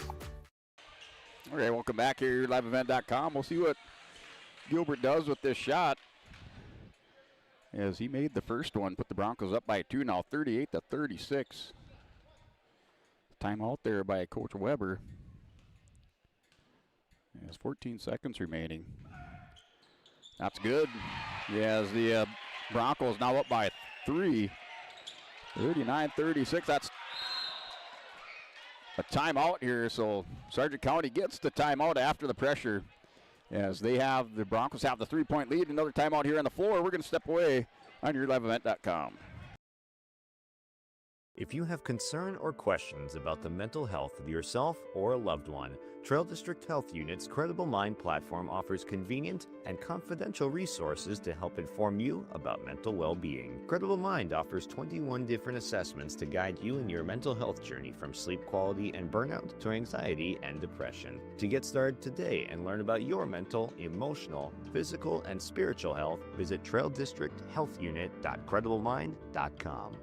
All right, welcome back here at LiveEvent.com. We'll see what Gilbert does with this shot. as he made the first one, put the Broncos up by 2 now, 38-36. Timeout there by Coach Weber. There's 14 seconds remaining. That's good. Yeah, as the Broncos now up by 3. 39-36. That's a timeout here, so Sargent County gets the timeout after the pressure. As the Broncos have the 3-point lead. Another timeout here on the floor. We're going to step away on YourLiveEvent.com. If you have concern or questions about the mental health of yourself or a loved one, Trail District Health Unit's Credible Mind platform offers convenient and confidential resources to help inform you about mental well-being. Credible Mind offers 21 different assessments to guide you in your mental health journey, from sleep quality and burnout to anxiety and depression. To get started today and learn about your mental, emotional, physical, and spiritual health, visit traildistricthealthunit.crediblemmind.com.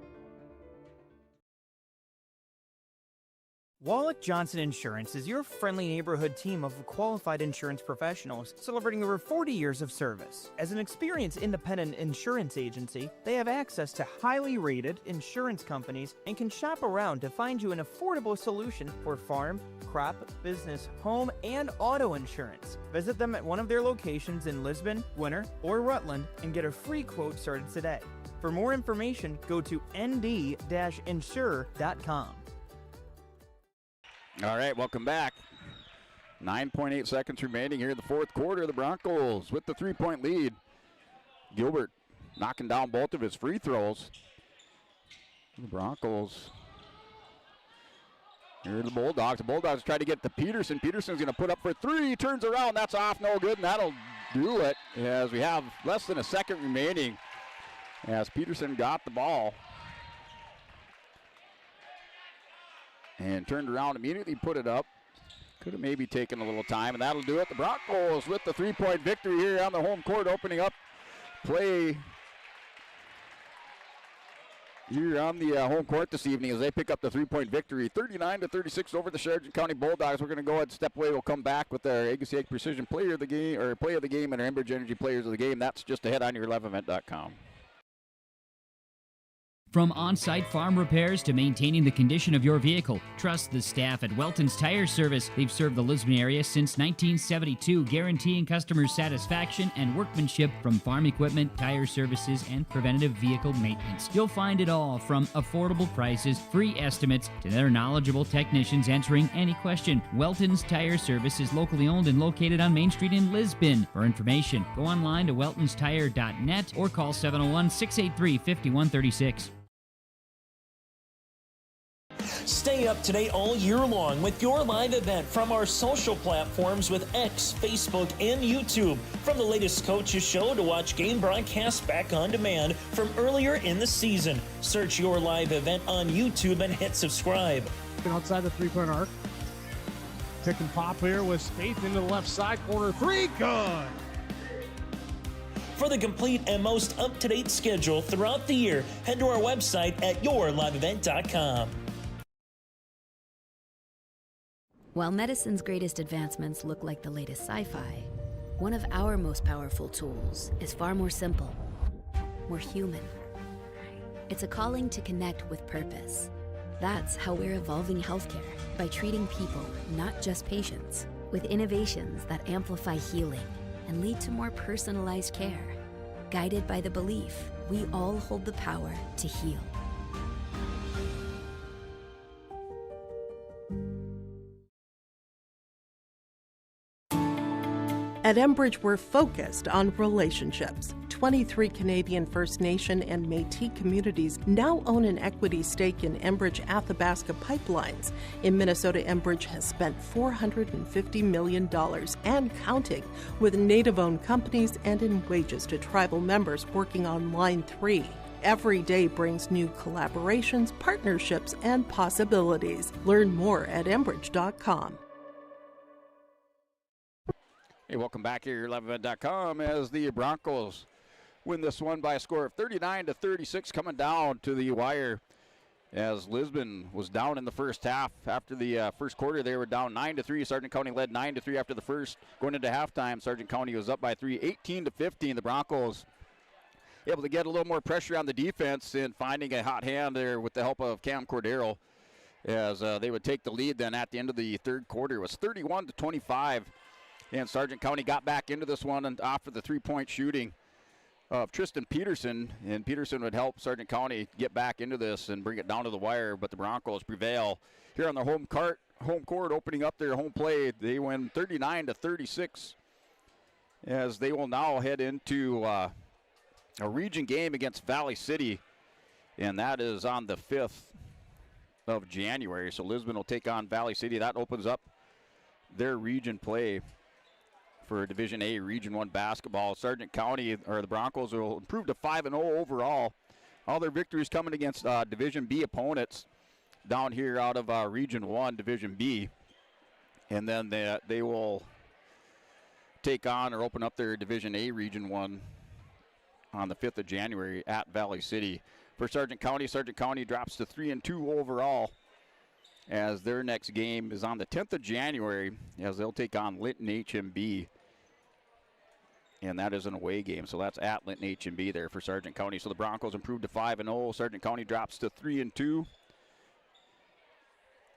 Wallach Johnson Insurance is your friendly neighborhood team of qualified insurance professionals celebrating over 40 years of service. As an experienced independent insurance agency, they have access to highly rated insurance companies and can shop around to find you an affordable solution for farm, crop, business, home, and auto insurance. Visit them at one of their locations in Lisbon, Winter, or Rutland and get a free quote started today. For more information, go to nd-insure.com. All right, welcome back. 9.8 seconds remaining here in the fourth quarter. The Broncos with the 3-point lead. Gilbert knocking down both of his free throws. The Broncos. Here are the Bulldogs. The Bulldogs try to get to Peterson. Peterson's going to put up for 3. Turns around. That's off. No good, and that'll do it as we have less than a second remaining as Peterson got the ball and turned around, immediately put it up. Could have maybe taken a little time, and that'll do it. The Broncos with the 3-point victory here on the home court, opening up play here on the home court this evening as they pick up the 3-point victory, 39-36 over the Sargent County Bulldogs. We're going to go ahead and step away. We'll come back with our Agassi Ag Precision Player of the Game, or Play of the Game, and our Enbridge Energy Players of the Game. That's just ahead on YourLiveEvent.com. From on-site farm repairs to maintaining the condition of your vehicle, trust the staff at Welton's Tire Service. They've served the Lisbon area since 1972, guaranteeing customer satisfaction and workmanship from farm equipment, tire services, and preventative vehicle maintenance. You'll find it all, from affordable prices, free estimates, to their knowledgeable technicians answering any question. Welton's Tire Service is locally owned and located on Main Street in Lisbon. For information, go online to weltonstire.net or call 701-683-5136. Stay up to date all year long with your live event from our social platforms with X, Facebook, and YouTube. From the latest coaches show to watch game broadcasts back on demand from earlier in the season. Search your live event on YouTube and hit subscribe. Outside the three-point arc. Tick and pop here with Spaeth into the left side corner. 3, good! For the complete and most up-to-date schedule throughout the year, head to our website at yourliveevent.com. While medicine's greatest advancements look like the latest sci-fi, one of our most powerful tools is far more simple, more human. It's a calling to connect with purpose. That's how we're evolving healthcare, by treating people, not just patients, with innovations that amplify healing and lead to more personalized care, guided by the belief we all hold the power to heal. At Enbridge, we're focused on relationships. 23 Canadian First Nation and Métis communities now own an equity stake in Enbridge Athabasca Pipelines. In Minnesota, Enbridge has spent $450 million and counting, with Native-owned companies and in wages to tribal members working on Line 3. Every day brings new collaborations, partnerships, and possibilities. Learn more at Enbridge.com. Hey, welcome back here at YourLiveEvent.com as the Broncos win this one by a score of 39-36, coming down to the wire as Lisbon was down in the first half. After the first quarter, they were down 9-3. Sargent County led 9-3 after the first. Going into halftime, Sargent County was up by 3, 18-15. The Broncos able to get a little more pressure on the defense and finding a hot hand there with the help of Cam Cordero as they would take the lead then at the end of the third quarter. It was 31-25, and Sargent County got back into this one and after the three-point shooting of Tristan Peterson, and Peterson would help Sargent County get back into this and bring it down to the wire, but the Broncos prevail here on their home court, opening up their home play. They win 39-36 as they will now head into a region game against Valley City, and that is on the 5th of January. So Lisbon will take on Valley City. That opens up their region play for Division A Region 1 basketball. Sargent County, or the Broncos, will improve to 5-0 overall. All their victories coming against Division B opponents down here out of Region 1, Division B. And then they will take on or open up their Division A Region 1 on the 5th of January at Valley City. For Sargent County drops to 3-2 overall as their next game is on the 10th of January as they'll take on Linton HMB. And that is an away game, so that's at Linton HMB there for Sargent County. So the Broncos improved to 5-0. Sargent County drops to 3-2.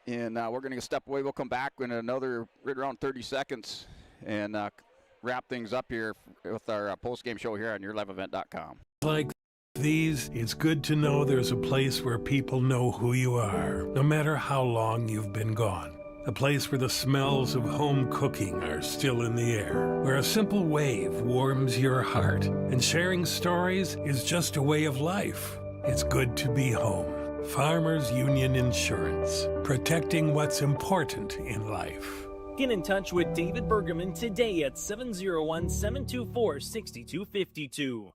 And we're going to step away. We'll come back in another right around 30 seconds and wrap things up here with our post-game show here on YourLiveEvent.com. Like these, it's good to know there's a place where people know who you are, no matter how long you've been gone. A place where the smells of home cooking are still in the air, where a simple wave warms your heart, and sharing stories is just a way of life. It's good to be home. Farmers Union Insurance, protecting what's important in life. Get in touch with David Bergman today at 701-724-6252.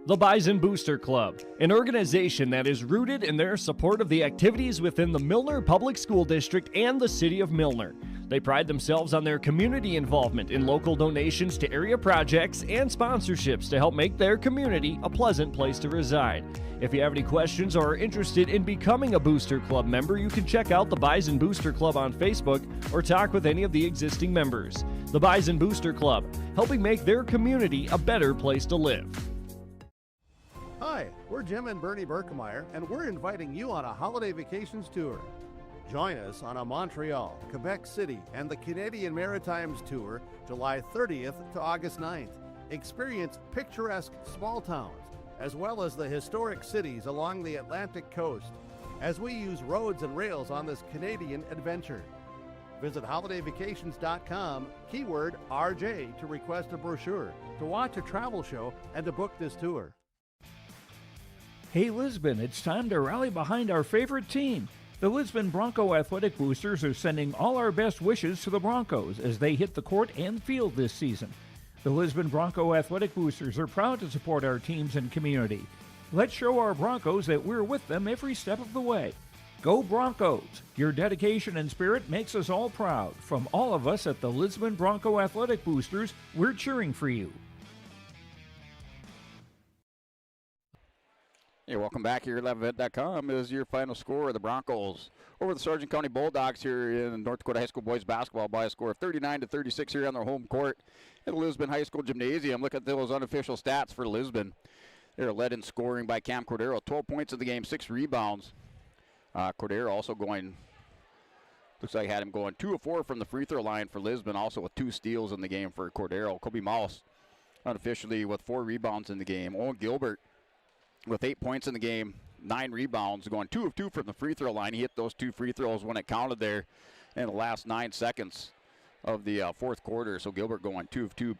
The Bison Booster Club, an organization that is rooted in their support of the activities within the Milner Public School District and the City of Milner. They pride themselves on their community involvement in local donations to area projects and sponsorships to help make their community a pleasant place to reside. If you have any questions or are interested in becoming a Booster Club member, you can check out the Bison Booster Club on Facebook or talk with any of the existing members. The Bison Booster Club, helping make their community a better place to live. Hi, we're Jim and Bernie Berkemeyer, and we're inviting you on a holiday vacations tour. Join us on a Montreal, Quebec City, and the Canadian Maritimes tour July 30th to August 9th. Experience picturesque small towns, as well as the historic cities along the Atlantic coast, as we use roads and rails on this Canadian adventure. Visit holidayvacations.com, keyword RJ, to request a brochure, to watch a travel show, and to book this tour. Hey Lisbon, it's time to rally behind our favorite team. The Lisbon Bronco Athletic Boosters are sending all our best wishes to the Broncos as they hit the court and field this season. The Lisbon Bronco Athletic Boosters are proud to support our teams and community. Let's show our Broncos that we're with them every step of the way. Go Broncos! Your dedication and spirit makes us all proud. From all of us at the Lisbon Bronco Athletic Boosters, we're cheering for you. Hey, welcome back here at LiveEvent.com. Is your final score of the Broncos over the Sargent County Bulldogs here in North Dakota High School boys basketball by a score of 39-36 here on their home court at the Lisbon High School Gymnasium. Look at those unofficial stats for Lisbon. They're led in scoring by Cam Cordero, 12 points in the game, 6 rebounds. Cordero also going, looks like had him going 2 of 4 from the free throw line for Lisbon, also with 2 steals in the game for Cordero. Kobe Mouse unofficially with 4 rebounds in the game. Owen Gilbert with 8 points in the game, 9 rebounds, going 2 of 2 from the free throw line. He hit those 2 free throws when it counted there in the last 9 seconds of the fourth quarter. So Gilbert going 2 of 2,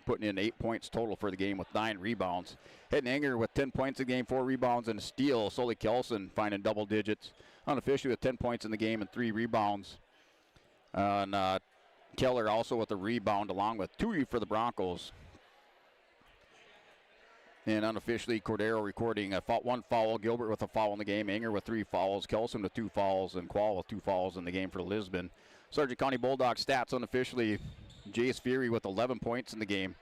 putting in 8 points total for the game with 9 rebounds. Hettinger with 10 points in the game, 4 rebounds and a steal. Sully Kelson finding double digits, unofficially with 10 points in the game and 3 rebounds. And Keller also with a rebound along with 2 for the Broncos. And unofficially, Cordero recording a 1 foul. Gilbert with a foul in the game. Enger with 3 fouls. Kelson with 2 fouls. And Qual with 2 fouls in the game for Lisbon. Sargent County Bulldogs stats unofficially. Jace Fury with 11 points in the game.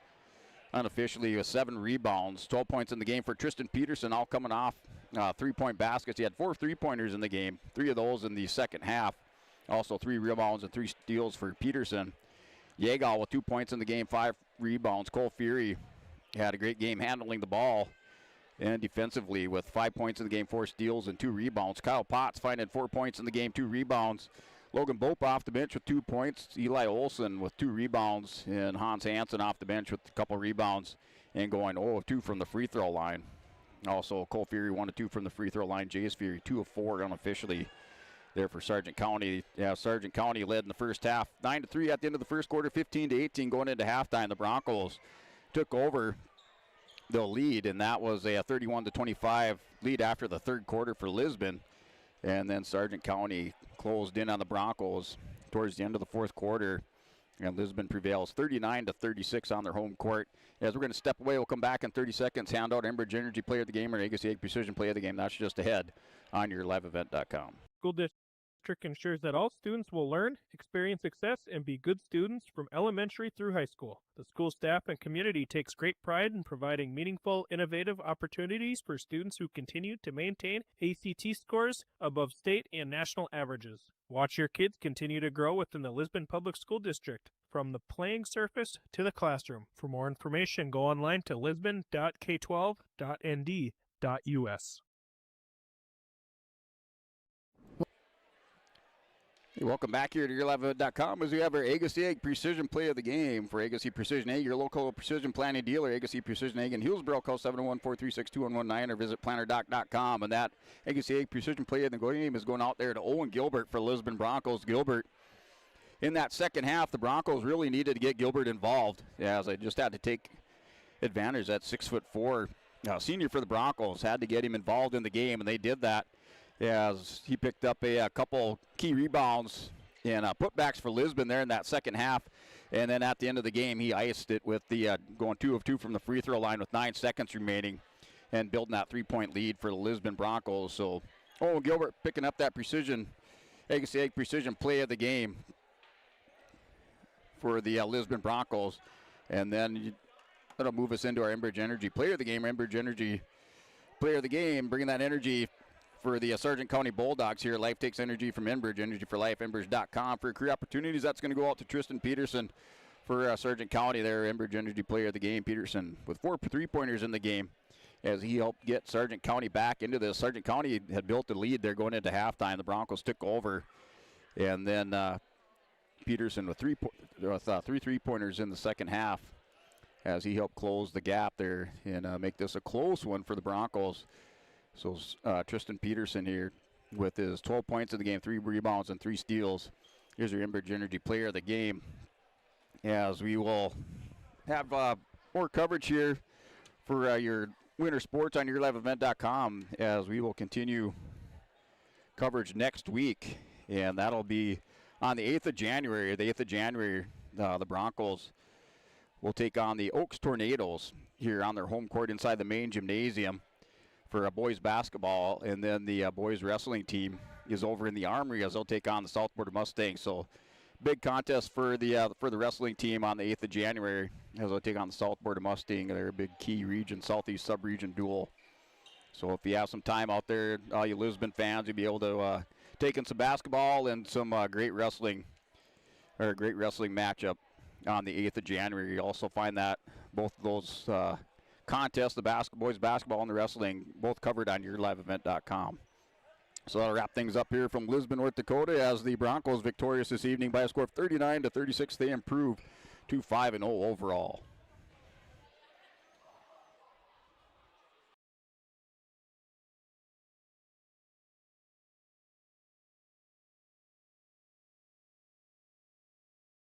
Unofficially with 7 rebounds. 12 points in the game for Tristan Peterson, all coming off 3-point baskets. He had 4 3-pointers in the game. 3 of those in the second half. Also 3 rebounds and 3 steals for Peterson. Yeagal with 2 points in the game, 5 rebounds. Cole Fury had a great game handling the ball and defensively with 5 points in the game, 4 steals and 2 rebounds. Kyle Potts finding 4 points in the game, 2 rebounds. Logan Bope off the bench with 2 points. Eli Olson with 2 rebounds. And Hans Hansen off the bench with a couple rebounds and going 0 of 2 from the free throw line. Also, Cole Fury 1 of 2 from the free throw line. Jace Fury 2 of 4 unofficially there for Sargent County. Yeah, Sargent County led in the first half 9-3 at the end of the first quarter, 15-18 going into halftime. The Broncos took over the lead, and that was a 31-25 lead after the third quarter for Lisbon. And then Sargent County closed in on the Broncos towards the end of the fourth quarter, and Lisbon prevails 39-36 on their home court. As we're going to step away, we'll come back in 30 seconds, hand out Enbridge Energy Player of the Game or Agassiz Ag Precision Player of the Game. That's just ahead on your liveevent.com. School district ensures that all students will learn, experience success, and be good students from elementary through high school. The school staff and community takes great pride in providing meaningful, innovative opportunities for students who continue to maintain ACT scores above state and national averages. Watch your kids continue to grow within the Lisbon Public School District, from the playing surface to the classroom. For more information, go online to lisbon.k12.nd.us. Hey, welcome back here to YourLiveEvent.com as we have our Agassiz Ag Precision Play of the Game for Agassiz Precision Ag, your local precision planting dealer. Agassiz Precision Ag in Hillsborough. Call 701-436-2119 or visit plannerdoc.com. And that Agassiz Ag Precision Play of the Game is going out there to Owen Gilbert for Lisbon Broncos. Gilbert, in that second half, the Broncos really needed to get Gilbert involved, as they just had to take advantage. That 6'4" senior for the Broncos had to get him involved in the game, and they did that. As he picked up a couple key rebounds and putbacks for Lisbon there in that second half. And then at the end of the game, he iced it with the going 2 of 2 from the free throw line with 9 seconds remaining and building that 3-point lead for the Lisbon Broncos. So, Gilbert picking up that Agassiz Ag Precision Play of the Game for the Lisbon Broncos. And then that'll move us into our Enbridge Energy Player of the Game. Enbridge Energy Player of the Game, bringing that energy for the Sargent County Bulldogs here. Life takes energy from Enbridge, energy for life, Enbridge.com. For career opportunities, that's going to go out to Tristan Peterson for Sargent County there, Enbridge Energy Player of the Game. Peterson with 4 3-pointers in the game as he helped get Sargent County back into this. Sargent County had built the lead there going into halftime. The Broncos took over, and then Peterson with 3 3-pointers in the second half as he helped close the gap there and make this a close one for the Broncos. So Tristan Peterson here with his 12 points in the game, 3 rebounds and 3 steals. Here's your Enbridge Energy Player of the Game. As we will have more coverage here for your winter sports on YourLiveEvent.com as we will continue coverage next week. And that'll be on the 8th of January. The 8th of January, the Broncos will take on the Oaks Tornadoes here on their home court inside the main gymnasium for boys basketball, and then the boys wrestling team is over in the Armory as they'll take on the South Border Mustangs. So big contest for the wrestling team on the 8th of January as they'll take on the South Border Mustang. They're a big key region, Southeast sub-region duel. So if you have some time out there, all you Lisbon fans, you'll be able to take in some basketball and some great wrestling matchup on the 8th of January. You also find that both of those contests, the boys basketball and the wrestling, both covered on YourLiveEvent.com. So that'll wrap things up here from Lisbon, North Dakota, as the Broncos victorious this evening by a score of 39-36. They improve to 5-0 overall.